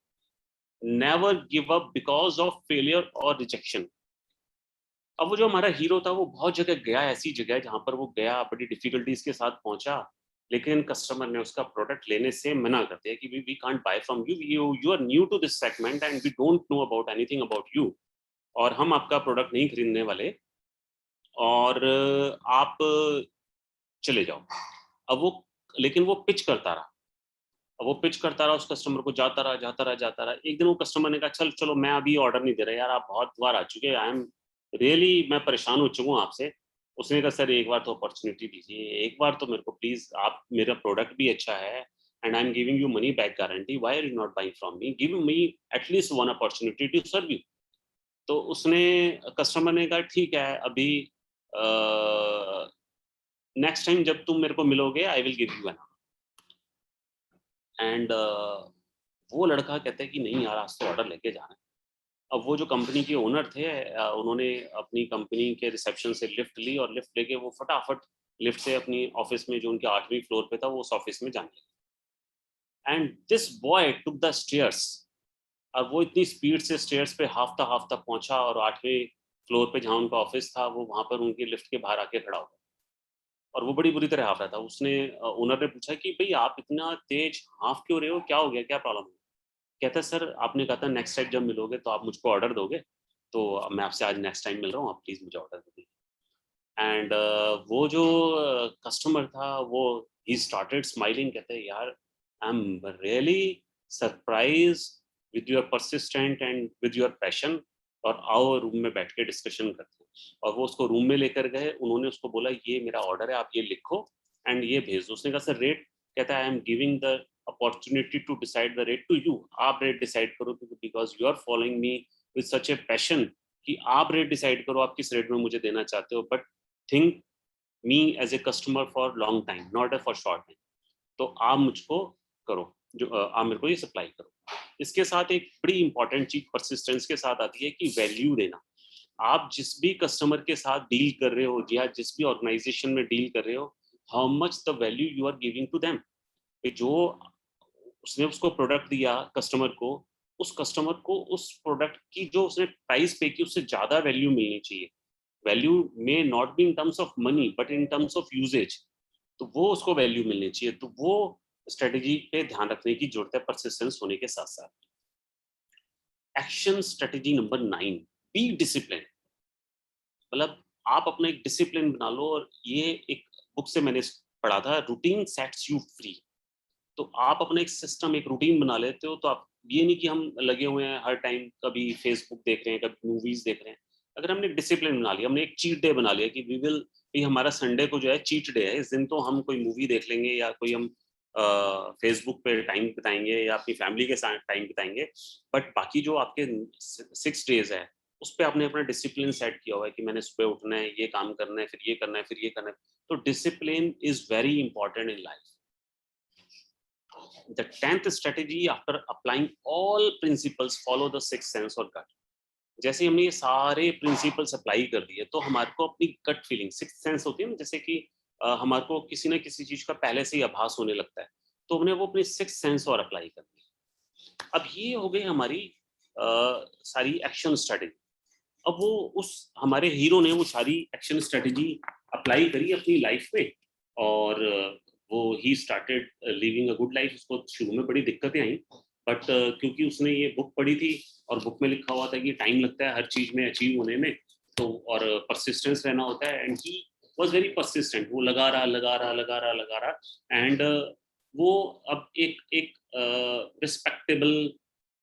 never give up because of failure और रिजेक्शन। अब वो जो हमारा हीरो था वो बहुत जगह गया, ऐसी जगह जहां पर वो गया बड़ी डिफिकल्टीज के साथ पहुंचा, लेकिन कस्टमर ने उसका प्रोडक्ट लेने से मना कर दिया कि we can't buy from you, you are new to this segment and we don't know about anything about you, और हम आपका प्रोडक्ट नहीं खरीदने वाले, और आप चले जाओ। अब वो, लेकिन वो पिच करता रहा, अब वो पिच करता रहा, उस कस्टमर को जाता रहा जाता रहा जाता रहा। एक दिन वो कस्टमर ने कहा चल चलो मैं अभी ऑर्डर नहीं दे रहा यार, आप बहुत बार आ चुके, आई एम रियली, मैं परेशान हो चुका हूँ आपसे। उसने कहा सर एक बार तो अपॉर्चुनिटी दीजिए, एक बार तो मेरे को प्लीज, आप, मेरा प्रोडक्ट भी अच्छा है, and I'm giving you money back guarantee, why are you not buying from me? Give me at least one opportunity to serve you. तो उसने कस्टमर ने कहा ठीक है, अभी नेक्स्ट टाइम जब तुम मेरे को मिलोगे I will give you an, and वो लड़का कहता है कि नहीं यार आज तो ऑर्डर लेके जाना है। अब वो जो कंपनी के ओनर थे उन्होंने अपनी कंपनी के रिसेप्शन से लिफ्ट ली और लिफ्ट लेके वो फटाफट लिफ्ट से अपनी ऑफिस में जो उनके 8वीं फ्लोर पे था वो उस ऑफिस में जाने लगे। And this boy took the stairs, और वो इतनी स्पीड से स्टेयर्स पे हाफता हाफता पहुंचा और 8वें फ्लोर पे जहाँ उनका ऑफिस था वो वहां पर उनकी लिफ्ट के बाहर आके खड़ा हो गया और वो बड़ी बुरी तरह हाफ रहा था। उसने ओनर ने पूछा कि भाई आप इतना तेज हाफ क्यों रहे हो, क्या हो गया, क्या प्रॉब्लम है? कहता है सर आपने कहा था नेक्स्ट टाइम जब मिलोगे तो आप मुझको ऑर्डर दोगे, तो मैं आपसे आज नेक्स्ट टाइम मिल रहा हूँ, आप प्लीज़ मुझे ऑर्डर दे दीजिए। एंड वो जो कस्टमर था वो ही स्टार्टेड स्माइलिंग, कहते हैं यार I am really surprise with your persistent and with your passion, और आओ रूम में बैठ के डिस्कशन करते हैं। और वो उसको रूम में लेकर गए, उन्होंने उसको बोला ये मेरा ऑर्डर है, आप ये लिखो एंड ये भेज दो। उसने कहा सर रेट, कहता है I am giving the opportunity to decide the rate to you, आप रेट डिसाइड करो because you are following me with such a passion कि आप रेट डिसाइड करो आप किस रेट में मुझे देना चाहते हो, but think me as a customer for long time not a for short time. तो आप मुझको करो जो आप मेरे को ये सप्लाई करो। इसके साथ एक बड़ी इंपॉर्टेंट चीज परसिस्टेंस के साथ आती है कि वैल्यू देना। आप जिस भी कस्टमर के साथ डील कर रहे हो या जिस भी ऑर्गेनाइजेशन में डील कर रहे हो, how much the value you are giving to them. जो उसने उसको प्रोडक्ट दिया कस्टमर को, उस कस्टमर को उस प्रोडक्ट की जो उसने प्राइस पे की उससे ज्यादा वैल्यू मिलनी चाहिए। वैल्यू में not be in terms of money but in terms of usage, तो वो उसको वैल्यू मिलनी चाहिए। तो वो स्ट्रेटेजी पे ध्यान रखने की जरूरत है परसिस्टेंस होने के साथ साथ। Action strategy number 9, be discipline. मतलब आप अपना एक डिसिप्लिन बना लो, और ये एक बुक से मैंने पढ़ा था, रूटीन सेट्स यू फ्री। तो आप अपना एक सिस्टम एक रूटीन बना लेते हो, तो आप ये नहीं कि हम लगे हुए हैं हर टाइम, कभी फेसबुक देख रहे हैं कभी मूवीज देख रहे हैं। अगर हमने डिसिप्लिन बना लिया, हमने एक चीट डे बना लिया कि वी विल, हमारा संडे को जो है चीट डे है, इस दिन तो हम कोई मूवी देख लेंगे या कोई हम फेसबुक पे टाइम बिताएंगे या अपनी फैमिली के साथ टाइम बिताएंगे, बट बाकी जो आपके 6 डेज है उस पर आपने अपना डिसिप्लिन सेट किया हुआ है कि मैंने सुबह उठना है, ये काम करना है, फिर ये करना है, फिर ये करना है। तो discipline is very important in life. The 10th strategy, after applying all principles, follow the sixth sense or gut. जैसे हमने ये सारे प्रिंसिपल्स अप्लाई कर दिए तो हमारे को अपनी गट फीलिंग, सिक्स्थ सेंस होती है ना, जैसे कि हमारे को किसी न किसी चीज का पहले से ही आभास होने लगता है, तो हमने वो अपनी सिक्स्थ सेंस और अप्लाई कर दी। अब ये हो गई हमारी सारी एक्शन स्ट्रेटेजी। अब वो उस हमारे हीरो ने वो सारी एक्शन स्ट्रेटेजी अप्लाई करी अपनी लाइफ में, और वो he started living a good life. उसको शुरू में बड़ी दिक्कतें आई, बट क्योंकि उसने ये बुक पढ़ी थी और बुक में लिखा हुआ था कि टाइम लगता है हर चीज में अचीव होने में, तो और परसिस्टेंस रहना होता है, and he was very persistent. वो लगा रहा एंड वो अब एक रिस्पेक्टेबल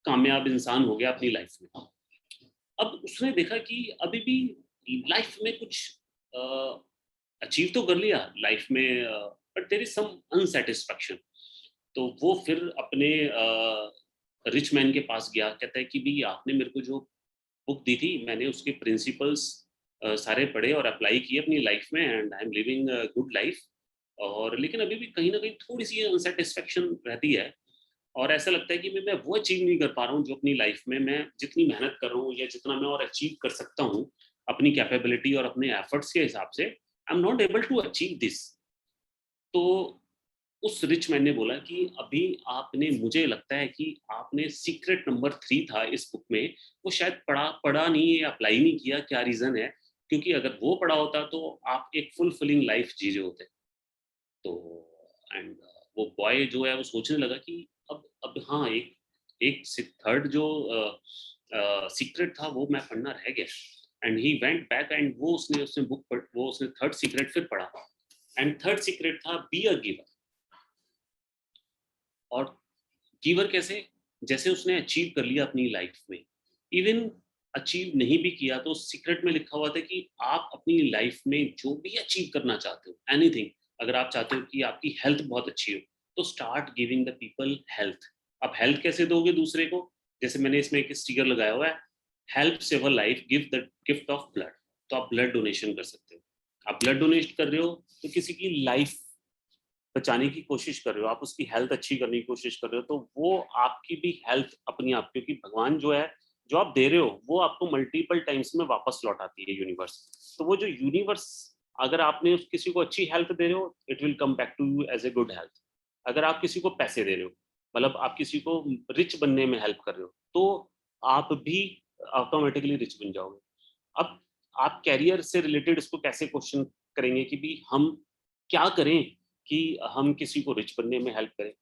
कामयाब इंसान हो गया अपनी लाइफ में। अब उसने देखा कि अभी भी लाइफ में कुछ अचीव तो कर लिया लाइफ में, but there is some unsatisfaction. तो वो फिर अपने रिच मैन के पास गया, कहता है कि भाई आपने मेरे को जो बुक दी थी मैंने उसके प्रिंसिपल्स सारे पढ़े और अप्लाई किए अपनी लाइफ में, and I M living good life, और लेकिन अभी भी कहीं ना कहीं थोड़ी सी अनसेटिस्फैक्शन रहती है, और ऐसा लगता है कि मैं वो अचीव नहीं कर पा रहा हूँ जो अपनी लाइफ में मैं जितनी मेहनत कर रहा हूँ या जितना मैं और अचीव कर सकता हूँ अपनी कैपेबिलिटी और अपने एफर्ट्स के हिसाब से, I am not able to achieve this. तो उस रिच मैन ने बोला कि अभी आपने, मुझे लगता है कि आपने सीक्रेट नंबर 3 था इस बुक में, वो शायद पढ़ा नहीं या अप्लाई नहीं किया। क्या रीजन है? क्योंकि अगर वो पढ़ा होता तो आप एक फुलफिलिंग लाइफ जी रहे होते। तो एंड वो बॉय जो है वो सोचने लगा कि अब हाँ, एक थर्ड जो सीक्रेट था वो मैं पढ़ना रह गया, and he went back and वो उसने बुक पढ़, वो उसने थर्ड सीक्रेट फिर पढ़ा, एंड थर्ड सीक्रेट था बी अ गिवर। और गिवर कैसे? जैसे उसने अचीव कर लिया अपनी लाइफ में, इवन अचीव नहीं भी किया तो सीक्रेट में लिखा हुआ था कि आप अपनी लाइफ में जो भी अचीव करना चाहते हो, एनीथिंग, अगर आप चाहते हो कि आपकी हेल्थ बहुत अच्छी हो तो start giving the people health. अब हेल्थ कैसे दोगे दूसरे को? जैसे मैंने इसमें एक स्टिकर लगाया हुआ है, help save a life, give the gift of blood. तो आप ब्लड डोनेशन कर सकते हो। आप ब्लड डोनेट कर रहे हो तो किसी की लाइफ बचाने की कोशिश कर रहे हो, आप उसकी हेल्थ अच्छी करने की कोशिश कर रहे हो, तो वो आपकी भी हेल्थ अपनी आप, क्योंकि भगवान जो है, जो आप दे रहे हो वो आपको मल्टीपल टाइम्स में वापस लौटाती है यूनिवर्स। तो वो जो यूनिवर्स, अगर आपने किसी को अच्छी हेल्थ दे रहे हो, it will come back to you as a good health. अगर आप किसी को पैसे दे रहे हो, मतलब आप किसी को रिच बनने में हेल्प कर रहे हो, तो आप भी ऑटोमेटिकली रिच बन जाओगे। अब आप कैरियर से रिलेटेड इसको कैसे क्वेश्चन करेंगे कि भी हम क्या करें कि हम किसी को रिच बनने में हेल्प करें।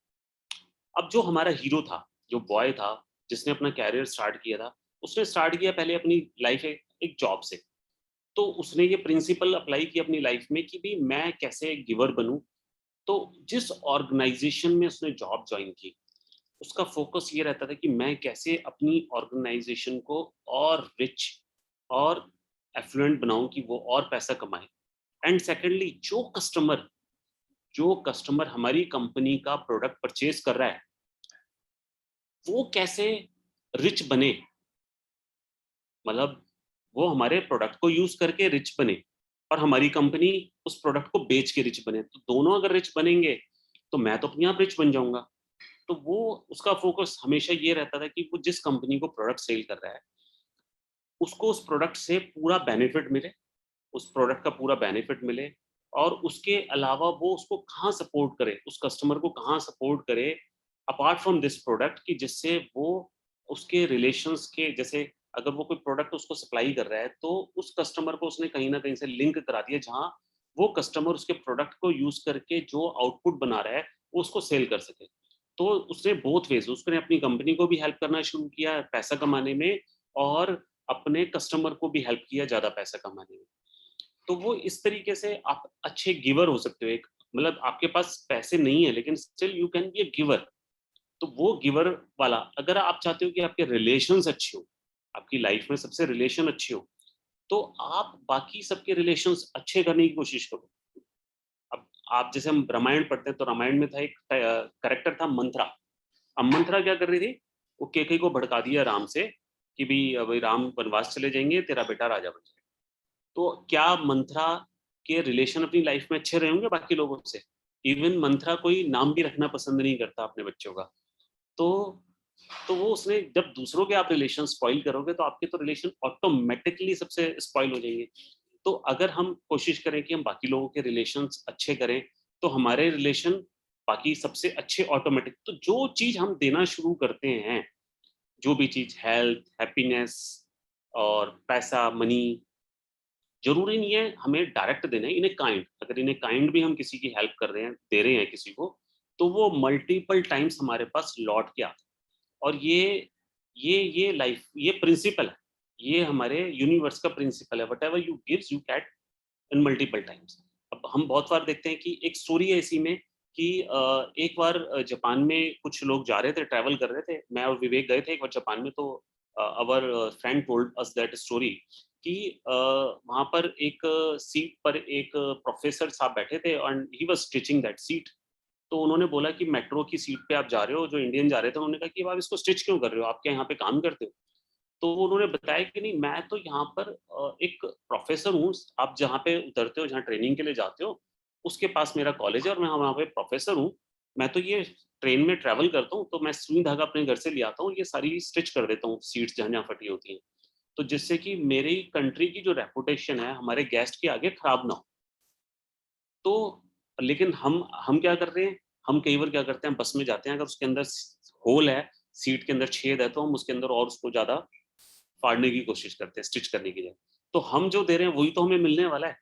अब जो हमारा हीरो था, जो बॉय था, जिसने अपना कैरियर स्टार्ट किया था, उसने स्टार्ट किया पहले अपनी लाइफ एक जॉब से। तो उसने ये प्रिंसिपल अप्लाई किया अपनी लाइफ में कि भी मैं कैसे एक गिवर बनूं। तो जिस ऑर्गेनाइजेशन में उसने जॉब ज्वाइन की, उसका फोकस ये रहता था कि मैं कैसे अपनी ऑर्गेनाइजेशन को और रिच और एफ्लुएंट बनाऊं कि वो और पैसा कमाए। एंड सेकेंडली, जो कस्टमर हमारी कंपनी का प्रोडक्ट परचेज कर रहा है, वो कैसे रिच बने, मतलब वो हमारे प्रोडक्ट को यूज करके रिच बने और हमारी कंपनी उस प्रोडक्ट को बेच के रिच बने। तो दोनों अगर रिच बनेंगे तो मैं तो अपने आप रिच बन जाऊंगा। तो वो, उसका फोकस हमेशा ये रहता था कि वो जिस कंपनी को प्रोडक्ट सेल कर रहा है, उसको उस प्रोडक्ट से पूरा बेनिफिट मिले, उस प्रोडक्ट का पूरा बेनिफिट मिले, और उसके अलावा वो उसको कहाँ सपोर्ट करे, उस कस्टमर को कहाँ सपोर्ट करे अपार्ट फ्रॉम दिस प्रोडक्ट, कि जिससे वो उसके रिलेशंस के, जैसे अगर वो कोई प्रोडक्ट उसको सप्लाई कर रहा है, तो उस कस्टमर को उसने कहीं ना कहीं से लिंक करा दिया, जहाँ वो कस्टमर उसके प्रोडक्ट को यूज करके जो आउटपुट बना रहा है वो उसको सेल कर सके। तो उसने बोथ वेज, उसने अपनी कंपनी को भी हेल्प करना शुरू किया पैसा कमाने में, और अपने कस्टमर को भी हेल्प किया ज्यादा पैसा कमाने में। तो वो इस तरीके से आप अच्छे गिवर हो सकते हो। एक, मतलब आपके पास पैसे नहीं है लेकिन still you can be A giver. तो वो गिवर वाला, अगर आप चाहते हो कि आपके रिलेशंस अच्छे हो, आपकी लाइफ में सबसे रिलेशन अच्छे हो, तो आप बाकी सबके रिलेशंस अच्छे करने की कोशिश करो। अब आप, जैसे हम रामायण पढ़ते हैं, तो रामायण में था एक करेक्टर था मंथरा। अब मंथरा क्या कर रही थी, वो केकई को भड़का दिया राम से कि भी अभी राम वनवास चले जाएंगे, तेरा बेटा राजा बन जाएगा। तो क्या मंथरा के रिलेशन अपनी लाइफ में अच्छे रहे होंगे बाकी लोगों से? इवन मंथरा कोई नाम भी रखना पसंद नहीं करता अपने बच्चों का। तो वो उसने, जब दूसरों के आप रिलेशन स्पॉइल करोगे तो आपके तो रिलेशन ऑटोमेटिकली सबसे स्पॉइल हो जाएंगे। तो अगर हम कोशिश करें कि हम बाकी लोगों के रिलेशंस अच्छे करें, तो हमारे रिलेशन बाकी सबसे अच्छे ऑटोमेटिक। तो जो चीज हम देना शुरू करते हैं, जो भी चीज, हेल्थ, हैप्पीनेस और पैसा, मनी, जरूरी नहीं है हमें डायरेक्ट देना है, इन्हें काइंड, अगर इन्हें काइंड भी हम किसी की हेल्प कर रहे हैं, दे रहे हैं किसी को, तो वो मल्टीपल टाइम्स हमारे पास लौट के आता है। और ये लाइफ, ये प्रिंसिपल है, ये हमारे यूनिवर्स का प्रिंसिपल है, what ever you gives you get in multiple times. अब हम बहुत बार देखते हैं कि एक स्टोरी है इसी में कि एक बार जापान में कुछ लोग जा रहे थे, ट्रैवल कर रहे थे, मैं और विवेक गए थे एक बार जापान में। तो अवर friend told us that story कि वहां पर एक सीट पर एक प्रोफेसर साहब बैठे थे and he was stitching that seat. तो उन्होंने बोला कि मेट्रो की सीट पे आप जा रहे हो, जो इंडियन जा रहे थे, उन्होंने कहा कि आप इसको स्टिच क्यों कर रहे हो, आप क्या यहाँ पे काम करते हो? तो उन्होंने बताया कि नहीं, मैं तो यहाँ पर एक प्रोफेसर हूँ, आप जहाँ पे उतरते हो, जहाँ ट्रेनिंग के लिए जाते हो, उसके पास मेरा कॉलेज है और मैं वहाँ पे प्रोफेसर हूँ। मैं तो ये ट्रेन में ट्रैवल करता हूँ, तो मैं सुई धागा अपने घर से ले आता हूँ, ये सारी स्टिच कर देता हूँ सीट्स जहाँ जहाँ फटी होती हैं, तो जिससे कि मेरी कंट्री की जो रेपुटेशन है हमारे गेस्ट के आगे खराब ना हो। तो लेकिन हम क्या कर रहे हैं, हम कई बार क्या करते हैं, बस में जाते हैं, अगर उसके अंदर होल है, सीट के अंदर छेद है, तो हम उसके अंदर और उसको ज्यादा फाड़ने की कोशिश करते हैं, स्टिच करने की जगह। तो हम जो दे रहे हैं वही तो हमें मिलने वाला है।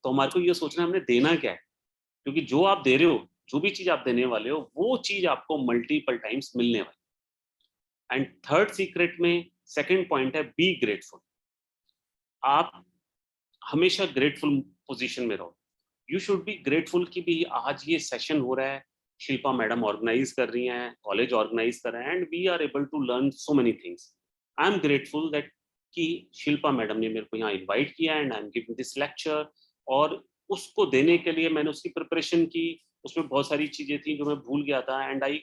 तो हमारे को ये सोचना है हमने देना क्या है, क्योंकि जो आप दे रहे हो, जो भी चीज आप देने वाले हो, वो चीज आपको मल्टीपल टाइम्स मिलने वाली। एंड थर्ड सीक्रेट में सेकंड पॉइंट है, बी ग्रेटफुल। आप हमेशा ग्रेटफुल पोजीशन में रहो। यू शुड बी ग्रेटफुल कि भी आज ये सेशन हो रहा है, शिल्पा मैडम ऑर्गेनाइज कर रही हैं, कॉलेज ऑर्गेनाइज कर रहे हैं, and we are able to learn so many things. I am grateful that कि शिल्पा मैडम ने मेरे को यहाँ इनवाइट किया and I am giving this lecture, और उसको देने के लिए मैंने उसकी प्रिपरेशन की, उसमें बहुत सारी चीजें थी जो मैं भूल गया था, and I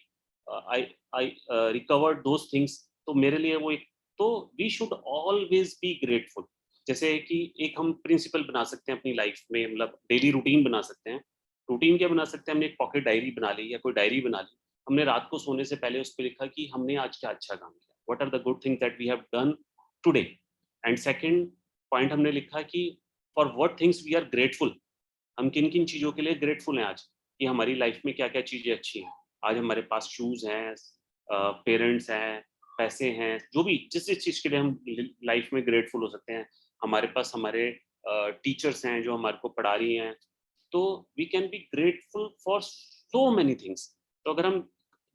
recovered those things. तो मेरे लिए वो एक, तो we should always be grateful. जैसे कि एक हम प्रिंसिपल बना सकते हैं अपनी लाइफ में, मतलब डेली रूटीन बना सकते हैं। रूटीन क्या बना सकते हैं? हमने एक पॉकेट डायरी बना ली या कोई डायरी बना ली, हमने रात को सोने से पहले उस पर लिखा कि हमने आज क्या अच्छा काम किया, what are the good things that we have done today. And second point हमने लिखा कि for what things we are grateful, हम किन किन चीज़ों के लिए ग्रेटफुल हैं आज, कि हमारी लाइफ में क्या क्या चीज़ें अच्छी हैं। आज हमारे पास शूज़ हैं, पेरेंट्स हैं, पैसे हैं, जो भी जिस जिस चीज़ के लिए हम लाइफ में ग्रेटफुल हो सकते हैं। हमारे पास हमारे टीचर्स हैं जो हमारे को पढ़ा रही हैं, तो we can be grateful for so many things. तो अगर हम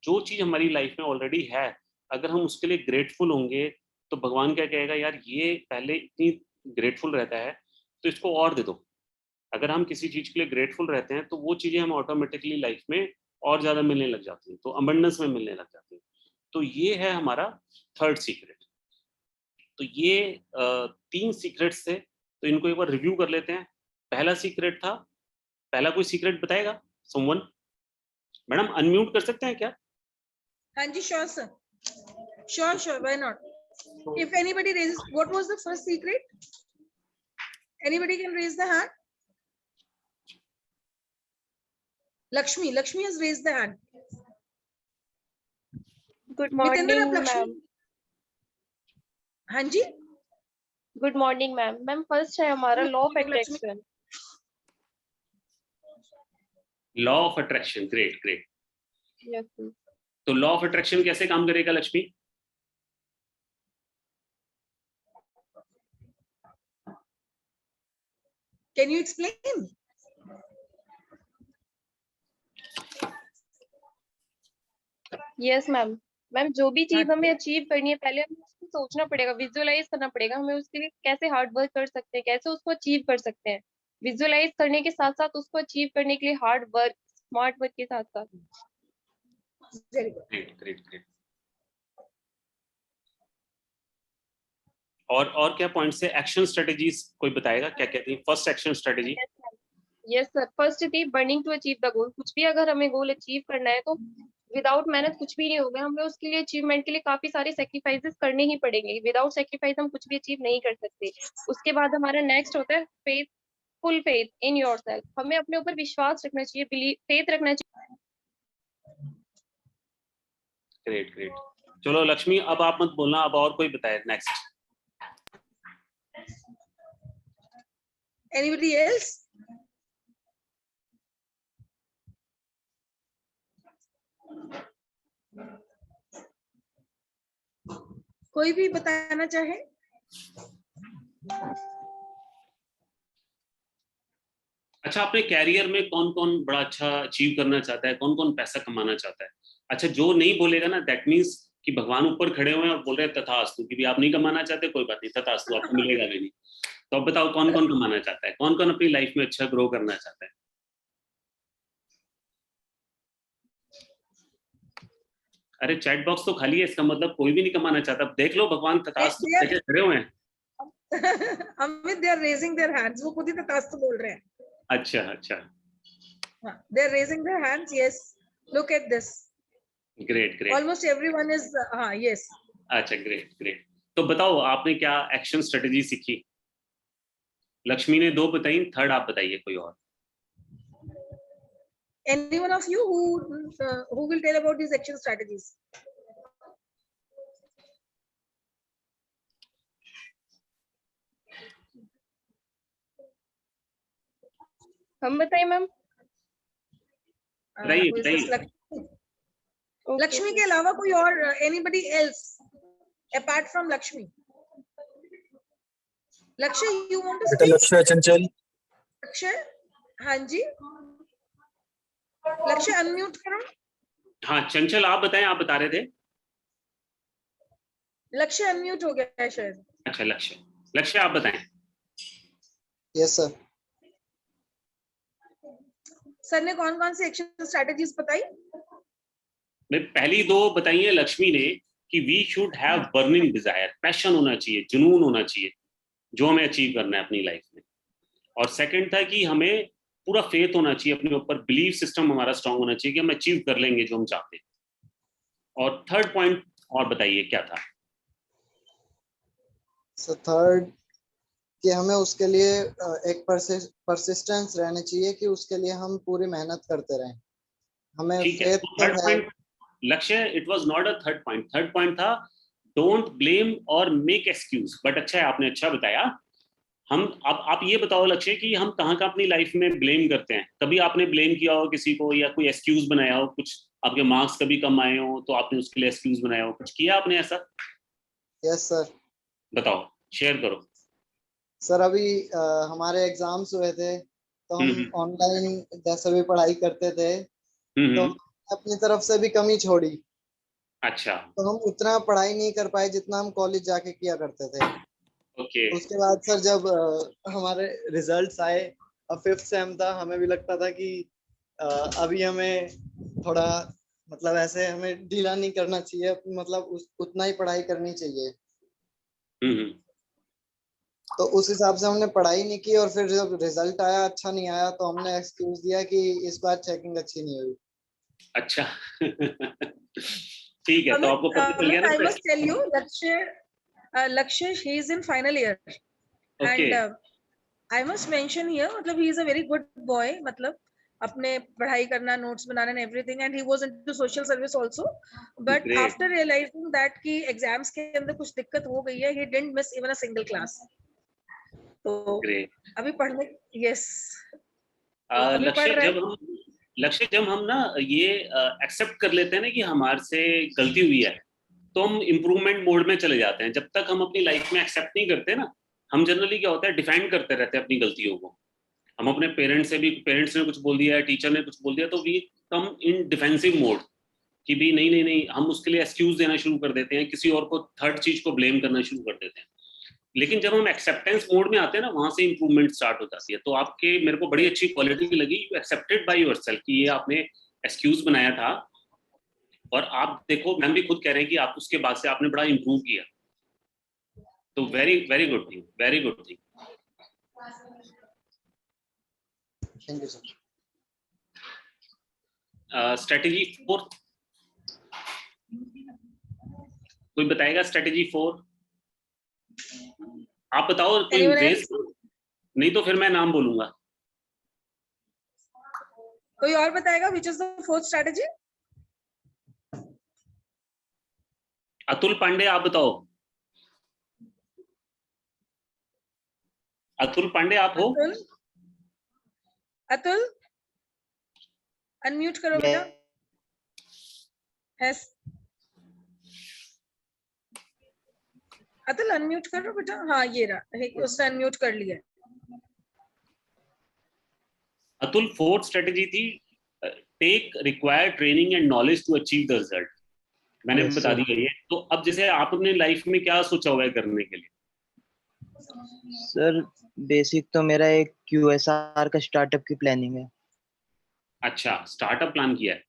जो चीज़ हमारी लाइफ में ऑलरेडी है, अगर हम उसके लिए ग्रेटफुल होंगे, तो भगवान क्या कहेगा, यार ये पहले इतनी ग्रेटफुल रहता है तो इसको और दे दो। अगर हम किसी चीज़ के लिए ग्रेटफुल रहते हैं तो वो चीज़ें हम ऑटोमेटिकली लाइफ में और ज़्यादा मिलने लग जाती हैं, तो अबंडेंस में मिलने लग जाती हैं। तो ये है हमारा थर्ड सीक्रेट। तो ये 3 सीक्रेट्स थे, तो इनको एक बार रिव्यू कर लेते हैं। पहला सीक्रेट था, पहला कोई सीक्रेट बताएगा समवन? मैडम अनम्यूट कर सकते हैं क्या? हाँ जी, sure sir, sure, why not? If anybody raises, what was the first secret? Anybody can raise the hand. Lakshmi has raised the hand. Good Nitendra, morning, Lakshmi. ma'am. हाँ जी, Good morning, ma'am. Ma'am, first है हमारा law of Lakshmi. attraction. Law of attraction, great great. Yes, ma'am. तो law of attraction कैसे काम करेगा Lakshmi? Can you explain? Yes, ma'am. Ma'am जो भी चीज हाँ, हमें अचीव करनी है, पहले हमें उसको सोचना पड़ेगा, विजुअलाइज करना पड़ेगा, हमें उसके लिए कैसे हार्ड वर्क कर सकते हैं, कैसे उसको अचीव कर सकते हैं। विजुअलाइज करने के साथ साथ उसको अचीव करने के लिए हार्ड वर्क, स्मार्ट वर्क के साथ साथ। very good. Great great great. और क्या पॉइंट से एक्शन स्ट्रेटेजीज कोई बताएगा, क्या कहती है first action strategy? Yes sir, first थी burning to achieve the goal. कुछ भी अगर हमें गोल अचीव करना है तो विदाउट मेहनत कुछ भी नहीं होगा, हमें उसके लिए अचीवमेंट के लिए काफी सारे सेक्रीफाइसेस करने ही पड़ेंगे। विदाउट सेक्रीफाइस हम कुछ भी अचीव नहीं कर सकते। उसके बाद हमारा नेक्स्ट होता है faith, full faith in yourself. हमें अपने ऊपर विश्वास रखना चाहिए, बिलीव, फेथ रखना चाहिए। Great great. चलो लक्ष्मी, अब आप मत बोलना, अब और कोई बताए नेक्स्ट। Anybody else? कोई भी बताना चाहे? अच्छा, अपने कैरियर में कौन कौन बड़ा अच्छा अचीव करना चाहता है, कौन कौन पैसा कमाना चाहता है? अच्छा, जो नहीं बोलेगा ना, दैट मीन्स कि भगवान ऊपर खड़े हुए हैं और बोल रहे हैं तथास्तु, कि भी आप नहीं कमाना चाहते कोई बात नहीं, तथास्तु, आपको मिलेगा भी नहीं। तो अब बताओ कौन कौन कमाना चाहता है, कौन कौन अपनी लाइफ में अच्छा ग्रो करना चाहता है? अरे चैट बॉक्स तो खाली है, इसका मतलब कोई भी नहीं कमाना चाहता। देख लो, भगवान तथास्तु लेके खड़े हुए हैं। Amit, they are raising their hands. वो खुद ही तथास्तु बोल रहे हैं। अच्छा अच्छा, They are raising their hands. Yes, look at this. Great great. Almost everyone is. Yes. अच्छा, ग्रेट ग्रेट। तो बताओ आपने क्या एक्शन स्ट्रेटेजी सीखी? लक्ष्मी ने 2 बताई, थर्ड आप बताइए कोई और। Anyone of you who will tell about these action strategies? हम बताएं मैम? बताइए who is this? बताइए। लक्ष्मी के अलावा कोई और? Anybody else apart from Lakshmi? Lakshya, you want to speak? लक्ष्य चंचल। लक्ष्य, हाँ जी, लक्ष्य अनम्यूट करो। हाँ चंचल, आप बताएं, आप बता रहे थे। लक्ष्य अनम्यूट हो गया है शायद। अच्छा, लक्ष्य आप बताएं। Yes sir. सर ने कौन कौन सी एक्शन स्ट्रेटेजीज बताई? मैं पहली 2 बताई है लक्ष्मी ने, कि we should have burning desire, passion होना चाहिए, जुनून होना चाहिए जो हमें अचीव करना है अपनी लाइफ में। और सेकंड था कि हमें पूरा फेथ होना चाहिए अपने ऊपर, बिलीफ सिस्टम हमारा स्ट्रांग होना चाहिए कि हम अचीव कर लेंगे जो हम चाहते हैं। और थर्ड पॉइंट और बताइए क्या था? सो थर्ड कि हमें उसके लिए एक परसिस्टेंस रहनी चाहिए कि उसके लिए हम पूरी मेहनत करते रहें। हमें ठीक है, फेथ तो तो थर्ड है। पॉइंट लक्ष्य, it was not a third point था डोंट ब्लेम और मेक एक्सक्यूज। बट अच्छा है, आपने अच्छा बताया। हम अब आप ये बताओ लक्ष्य कि हम कहाँ का अपनी लाइफ में ब्लेम करते हैं? कभी आपने ब्लेम किया हो किसी को, या कोई एक्सक्यूज बनाया हो? कुछ आपके मार्क्स कभी कम आए हो तो आपने उसके लिए एक्सक्यूज बनाया हो, कुछ किया आपने ऐसा? Yes sir. बताओ, शेयर करो। सर अभी हमारे एग्जाम्स हुए थे तो हम हम्म ऑनलाइन जैसे भी पढ़ाई करते थे हम्म तो हम्म, हमने अपनी तरफ से भी कमी छोड़ी। अच्छा, तो हम उतना पढ़ाई नहीं कर पाए जितना हम कॉलेज जाके किया करते थे। ओके, उसके बाद सर जब हमारे रिजल्ट्स आए, अब फिफ्थ सेम था, हमें भी लगता था कि अ, अभी हमें थोड़ा मतलब ऐसे हमें ढीला नहीं करना चाहिए, मतलब उतना ही पढ़ाई करनी चाहिए। हम्म, तो उस हिसाब से हमने पढ़ाई नहीं की और फिर जब रिजल्ट आया अच्छा नहीं आया तो हमने एक्सक्यूज दिया कि इस बार चेकिंग अच्छी नहीं हुई। अच्छा। ठीक है, तो आपको पता चल गया Amit, I ना? must tell you, Lakshya, he is in final year, okay, and I must mention here, मतलब he is a very good boy, मतलब अपने पढ़ाई करना, notes banana and everything, and he was into social service also. But great after realizing that कि exams के अंदर कुछ दिक्कत हो गई है, he didn't miss even a single class. तो ग्रेट। अभी पढ़ने, yes, तो अभी पढ़ लक्ष्य रहे हैं। जब हम ना ये एक्सेप्ट कर लेते हैं ना कि हमारे से गलती हुई है, तो हम इम्प्रूवमेंट मोड में चले जाते हैं। जब तक हम अपनी लाइफ में एक्सेप्ट नहीं करते ना, हम जनरली क्या होता है, डिफेंड करते रहते हैं अपनी गलतियों को। हम अपने पेरेंट्स से भी, पेरेंट्स ने कुछ बोल दिया, टीचर ने कुछ बोल दिया, तो we come in defensive mode कि भी नहीं नहीं नहीं, हम उसके लिए एक्सक्यूज देना शुरू कर देते हैं, किसी और को, थर्ड चीज को ब्लेम करना शुरू कर देते हैं। लेकिन जब हम एक्सेप्टेंस मोड में आते हैं ना, वहां से इंप्रूवमेंट स्टार्ट हो जाती है। तो आपके, मेरे को बड़ी अच्छी क्वालिटी लगी, यू एक्सेप्टेड बाय योरसेल्फ, कि ये आपने एक्सक्यूज बनाया था। और आप देखो, मैम भी खुद कह रहे हैं कि आप उसके बाद से आपने बड़ा इंप्रूव किया। तो very very good thing, very good thing. Thank you sir. Strategy 4 कोई बताएगा? स्ट्रेटेजी 4 आप बताओ, कोई Anyone रेस, else? नहीं तो फिर मैं नाम बोलूंगा। कोई और बताएगा which is the fourth strategy? Atul Pandey, आप बताओ। अतुल पांडे, आप हो? अतुल अनम्यूट करो बेटा। Yes. अतुल अनम्यूट करो बेटा। हाँ ये रहा, उसने अनम्यूट कर लिया। अतुल, फोर्थ स्ट्रेटेजी थी take required training and knowledge to achieve the result. मैंने Yes, बता sir. दी है ये। तो अब जैसे आप अपने लाइफ में क्या सोचा हुआ है करने के लिए? सर बेसिक तो मेरा एक QSR का स्टार्टअप की प्लानिंग है। अच्छा, स्टार्टअप प्लान किया है।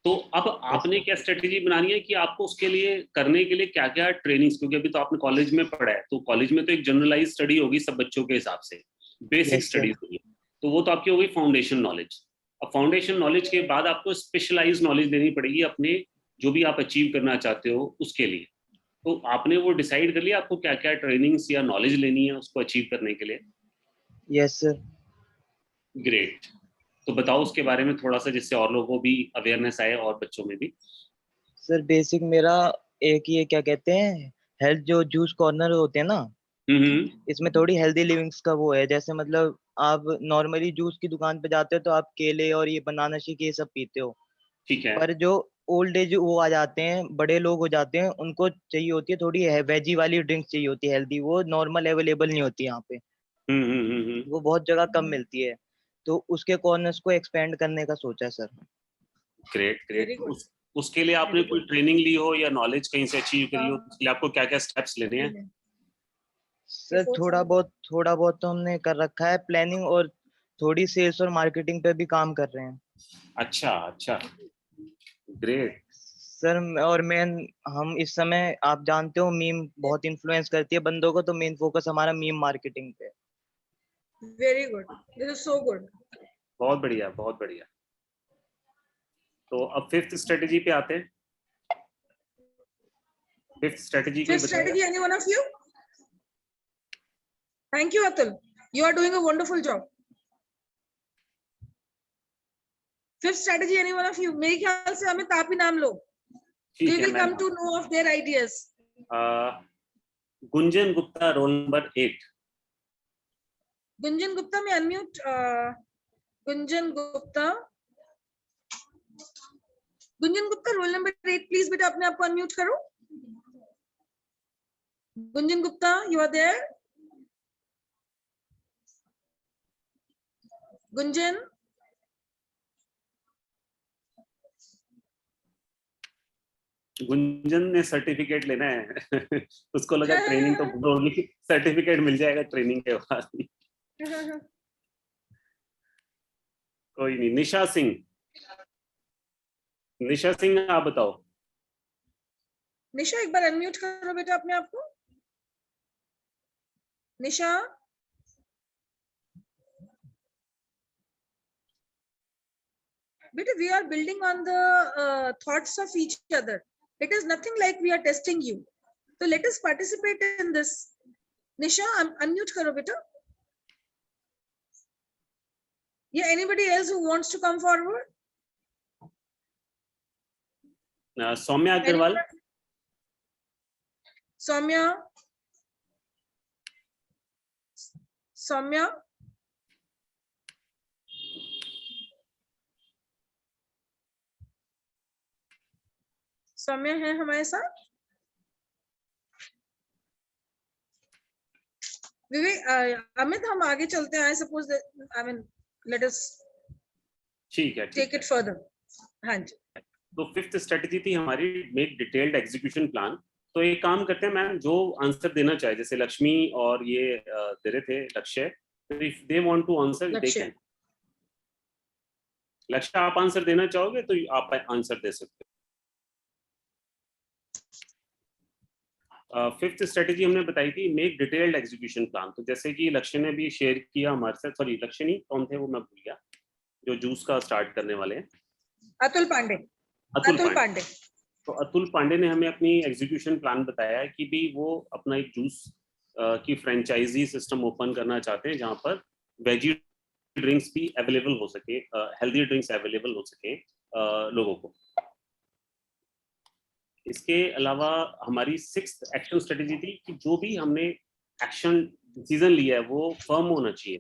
तो अब Yes, आपने sir. क्या स्ट्रेटेजी बनानी है कि आपको उसके लिए करने के लिए क्या क्या ट्रेनिंग्स, क्योंकि अभी तो आपने कॉलेज में पढ़ा है, तो कॉलेज में तो एक जनरलाइज स्टडी होगी सब बच्चों के हिसाब से, बेसिक Yes, sir. स्टडीज होगी। तो वो तो आपकी हो गई फाउंडेशन नॉलेज। अब फाउंडेशन नॉलेज के बाद आपको स्पेशलाइज नॉलेज देनी पड़ेगी अपने जो भी आप अचीव करना चाहते हो उसके लिए। तो आपने वो डिसाइड कर लिया आपको क्या क्या ट्रेनिंग्स या नॉलेज लेनी है उसको अचीव करने के लिए? Yes, sir. ग्रेट। तो बताओ उसके बारे में थोड़ा सा, जिससे और लोगों को भी अवेयरनेस आए और बच्चों में भी। सर बेसिक मेरा एक ये क्या कहते हैं, हेल्थ जो जूस कॉर्नर होते हैं ना, हम्म, इसमें थोड़ी हेल्दी लिविंग्स का वो है। जैसे मतलब आप नॉर्मली जूस की दुकान पे जाते हो तो आप केले और ये बनाना शेक ये सब पीते हो, ठीक है। पर जो ओल्ड एज वो आ जाते हैं, बड़े लोग हो जाते हैं, उनको चाहिए होती है थोड़ी वेजी वाली ड्रिंक्स चाहिए होती है हेल्दी, वो नॉर्मल अवेलेबल नहीं होती यहाँ पे, हम्म। वो बहुत जगह कम मिलती है। तो उसके कॉर्नर्स को एक्सपेंड करने का सोचा है sir. Great great. Very good, उसके लिए आपने वेरी कोई गुड। ट्रेनिंग ली हो या नॉलेज कहीं से अचीव करी हो, तो उसके लिए आपको क्या क्या स्टेप्स लेने हैं? सर थोड़ा बहुत तो हमने कर रखा है प्लानिंग, और थोड़ी सेल्स और मार्केटिंग पे भी काम कर रहे हैं अच्छा अच्छा, ग्रेट। सर। और मेन हम इस समय, आप जानते हो मीम बहुत इन्फ्लुएंस करती है बंदों को, तो मेन फोकस हमारा मीम मार्केटिंग पे है। Very good. This is so good. बहुत बढ़िया, बहुत बढ़िया। तो अब फिफ्थ स्ट्रेटेजी पे आते हैं। फिफ्थ स्ट्रेटेजी कोई Fifth बताएगा? strategy, any one of you? Thank you, Atul. You are doing a wonderful job. Fifth strategy, any one of you? मेरे ख्याल से अमित आप ही नाम लो. ठीक We है will ma'am. come to know of their ideas. Gunjan Gupta, roll number 8। Gunjan Gupta में unmute. Gunjan Gupta. Gunjan Gupta, roll number 8, please बेटा अपने आप को unmute करो. Gunjan Gupta, you are there? Gunjan? Gunjan ने सर्टिफिकेट लेना है। उसको लगा ट्रेनिंग तो होगी, सर्टिफिकेट मिल जाएगा ट्रेनिंग के बाद। कोई नहीं। निशा सिंह, निशा सिंह आप बताओ। निशा एक बार अनम्यूट करो बेटा अपने आप को। निशा, बेटा we are building on the thoughts of each other. It is nothing like we are testing you. So let us participate in this. Nisha, unmute karo beta. Yeah, anybody else who wants to come forward? Saumya Agarwal. Soumya. Soumya. Saumya है हमारे साथ। विवेक, अमित हम आगे चलते हैं। I suppose I mean let us ठीक है, take it further. हाँ जी। तो फिफ्थ स्ट्रेटजी थी हमारी मेक डिटेल्ड एग्जीक्यूशन प्लान। तो एक काम करते हैं मैम, जो आंसर देना चाहे, जैसे लक्ष्मी और ये दे रहे थे Lakshya, if they want to answer they can. Lakshya आप आंसर देना चाहोगे तो आप आंसर दे सकते हो। फिफ्थ स्ट्रेटेजी हमने बताई थी मेक डिटेल्ड एग्जीक्यूशन प्लान। तो जैसे कि लक्ष्य ने भी शेयर किया हमारे साथ, सॉरी लक्ष्य नहीं, कौन थे वो मैं भूल गया, जो जूस का स्टार्ट करने वाले हैं। अतुल पांडे। अतुल पांडे। तो अतुल पांडे ने हमें अपनी एग्जीक्यूशन प्लान बताया कि भी वो अपना एक जूस की फ्रेंचाइजी सिस्टम ओपन करना चाहते हैं, जहां पर वेजी ड्रिंक्स भी अवेलेबल हो सके, हेल्दी ड्रिंक्स अवेलेबल हो सके लोगों को। इसके अलावा हमारी सिक्स्थ एक्शन स्ट्रेटेजी थी कि जो भी हमने एक्शन डिसीजन लिया है वो फर्म होना चाहिए।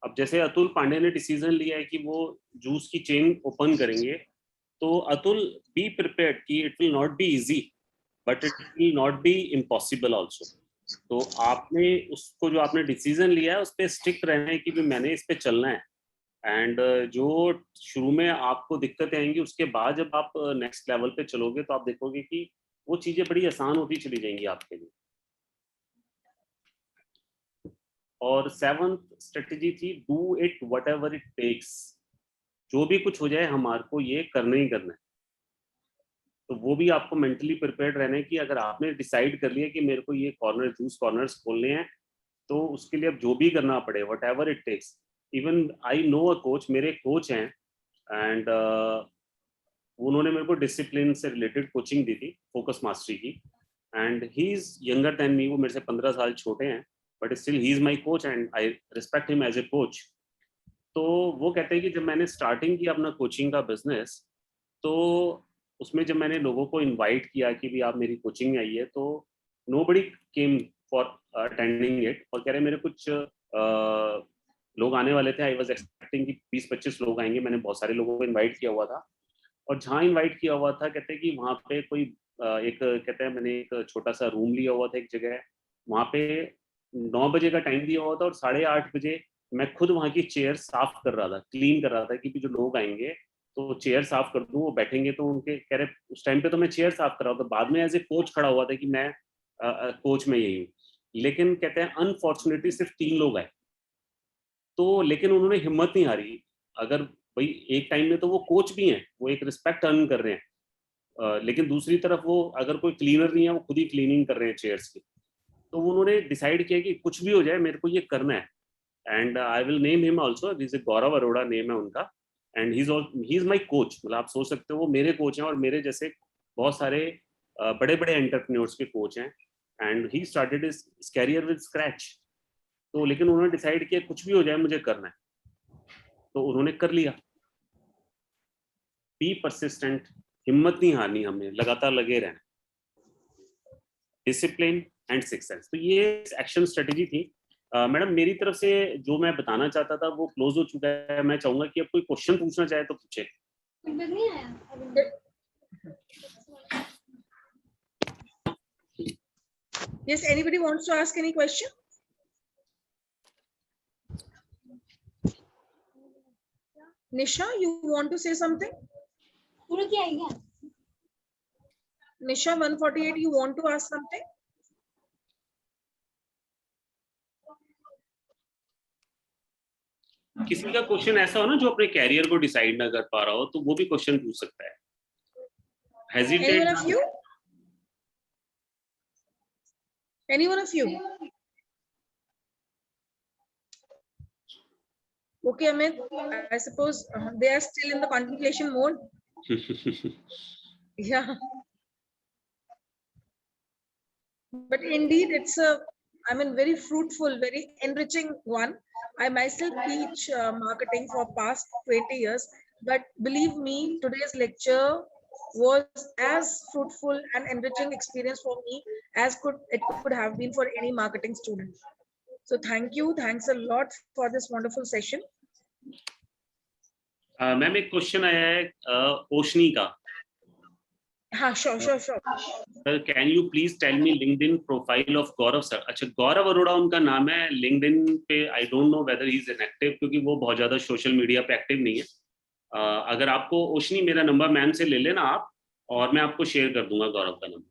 अब जैसे अतुल पांडे ने डिसीजन लिया है कि वो जूस की चेन ओपन करेंगे, तो अतुल बी प्रिपेयर्ड कि it will not be easy but it will not B impossible also. तो आपने उसको, जो आपने डिसीजन लिया है उस पर स्टिक रहना है कि भी मैंने इस पे चलना है। एंड जो शुरू में आपको दिक्कतें आएंगी, उसके बाद जब आप नेक्स्ट लेवल पे चलोगे तो आप देखोगे कि वो चीजें बड़ी आसान होती चली जाएंगी आपके लिए। और सेवंथ स्ट्रेटेजी थी do it whatever it takes. जो भी कुछ हो जाए हमारे को ये करना ही करना है। तो वो भी आपको मेंटली प्रिपेयर्ड रहना है कि अगर आपने डिसाइड कर लिया कि मेरे को ये कॉर्नर जूस कॉर्नर्स खोलने हैं, तो उसके लिए अब जो भी करना पड़े whatever it takes. Even I know a coach, मेरे कोच हैं, एंड उन्होंने मेरे को डिसिप्लिन से रिलेटेड कोचिंग दी थी, फोकस मास्टरी की। And he is younger than me, वो मेरे से 15 साल छोटे हैं, but still he is my coach and I respect him as a coach. तो वो कहते हैं कि जब मैंने स्टार्टिंग किया अपना कोचिंग का बिजनेस, तो उसमें जब मैंने लोगों को इनवाइट किया कि भी आप मेरी कोचिंग में आइए, तो nobody came for attending it. और कह रहे मेरे कुछ लोग आने वाले थे, आई वाज एक्सपेक्टिंग कि 20-25 लोग आएंगे, मैंने बहुत सारे लोगों को इनवाइट किया हुआ था। और जहाँ इनवाइट किया हुआ था, कहते हैं कि वहाँ पे कोई एक, कहते हैं मैंने एक छोटा सा रूम लिया हुआ था एक जगह, वहाँ पे 9 बजे का टाइम दिया हुआ था और 8:30 बजे मैं खुद वहाँ की चेयर साफ कर रहा था, क्लीन कर रहा था कि जो लोग आएंगे तो चेयर साफ कर दूं, वो बैठेंगे तो उनके, कह रहे उस टाइम पे तो मैं चेयर साफ कर रहा था, बाद में एज ए कोच खड़ा हुआ था कि मैं कोच में यही हूँ। लेकिन कहते हैं अनफॉर्चुनेटली सिर्फ 3 लोग आए। तो लेकिन उन्होंने हिम्मत नहीं हारी। अगर भाई एक टाइम में तो वो कोच भी हैं, वो एक रिस्पेक्ट अर्न कर रहे हैं, लेकिन दूसरी तरफ वो अगर कोई क्लीनर नहीं है, वो खुद ही क्लीनिंग कर रहे हैं चेयर्स की। तो उन्होंने डिसाइड किया कि कुछ भी हो जाए मेरे को ये करना है। and I will name him also. This is Gaurav Arora name है उनका, and he's my coach. मतलब आप सोच सकते हो वो मेरे कोच हैं और मेरे जैसे बहुत सारे बड़े-बड़े एंटरप्रेन्योर्स के कोच हैं, and he started his career with scratch. तो लेकिन उन्होंने डिसाइड किया कुछ भी हो जाए मुझे करना है, तो उन्होंने कर लिया. बी परसिस्टेंट, हिम्मत नहीं हारनी, हमने लगातार लगे रहना, डिसिप्लिन एंड सक्सेस. तो ये एक्शन स्ट्रेटेजी थी. मैडम मेरी तरफ से जो मैं बताना चाहता था वो क्लोज हो चुका है. मैं चाहूंगा कि अब कोई क्वेश्चन पूछना चाहे तो पूछे. Yes, anybody wants to ask any question? Nisha, you want to say something? Nisha 148, you want to ask something? किसी का क्वेश्चन ऐसा हो ना जो अपने कैरियर को डिसाइड ना कर पा रहा हो, तो वो भी क्वेश्चन पूछ सकता है. Anyone of you? Anyone of you? Okay, Amit, I suppose they are still in the contemplation mode. Yeah. But indeed, it's very fruitful, very enriching one. I myself teach marketing for past 20 years, but believe me, today's lecture was as fruitful and enriching experience for me as it could have been for any marketing student. So thank you. Thanks a lot for this wonderful session. Ma'am एक question आया है ओशनी का. हाँ, sure. Sir, can you please tell me LinkedIn profile of Gaurav sir? अच्छा, गौरव अरोड़ा उनका नाम है. LinkedIn पे I don't know whether he is inactive, क्योंकि वो बहुत ज्यादा सोशल मीडिया पे एक्टिव नहीं है. अगर आपको ओशनी, मेरा नंबर मैम से ले लेना आप, और मैं आपको शेयर कर दूंगा गौरव का नंबर.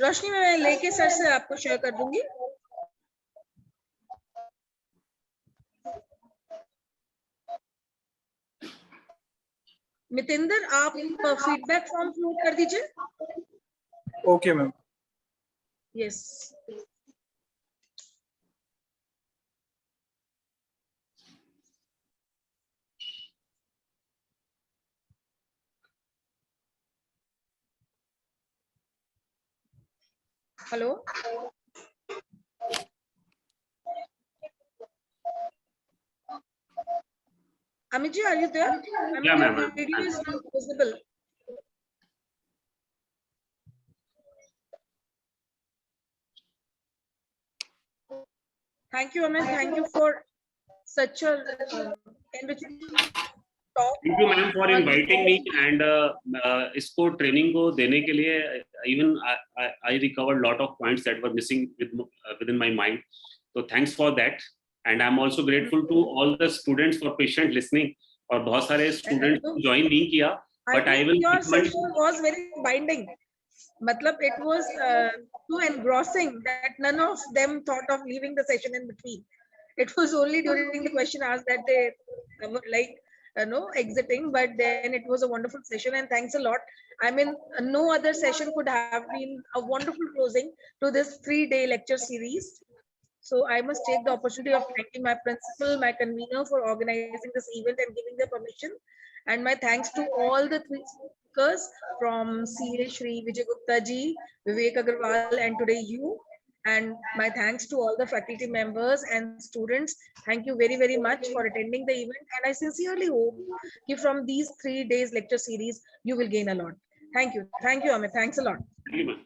रोशनी मैं लेके सर से आपको शेयर कर दूंगी. मितेंद्र, आप फीडबैक फॉर्म फिल कर दीजिए. Okay ma'am. Yes. Hello. Amit ji, are you there? Yeah, ma'am. Your video is not visible. Thank you, Amit. Thank you for such a enriching talk. Thank you, ma'am, for inviting me, and इसको training को देने के लिए even I recovered lot of points that were missing within my mind. So thanks for that, and I'm also grateful to all the students for patient listening. और बहुत सारे students join नहीं किया, but I will. Your session was very binding. मतलब it was too engrossing that none of them thought of leaving the session in between. It was only during the question asked that they were like exiting, but then it was a wonderful session, and thanks a lot. I mean, no other session could have been a wonderful closing to this 3-day lecture series. So I must take the opportunity of thanking my principal, my convener for organizing this event and giving the permission. And my thanks to all the 3 speakers from CA Shri Vijay Gupta ji, Vivek Agarwal, and today you. And my thanks to all the faculty members and students. Thank you very, very much for attending the event. And I sincerely hope that from these 3 days lecture series, you will gain a lot. Thank you. Thank you, Amit. Thanks a lot. Thank you, ma'am.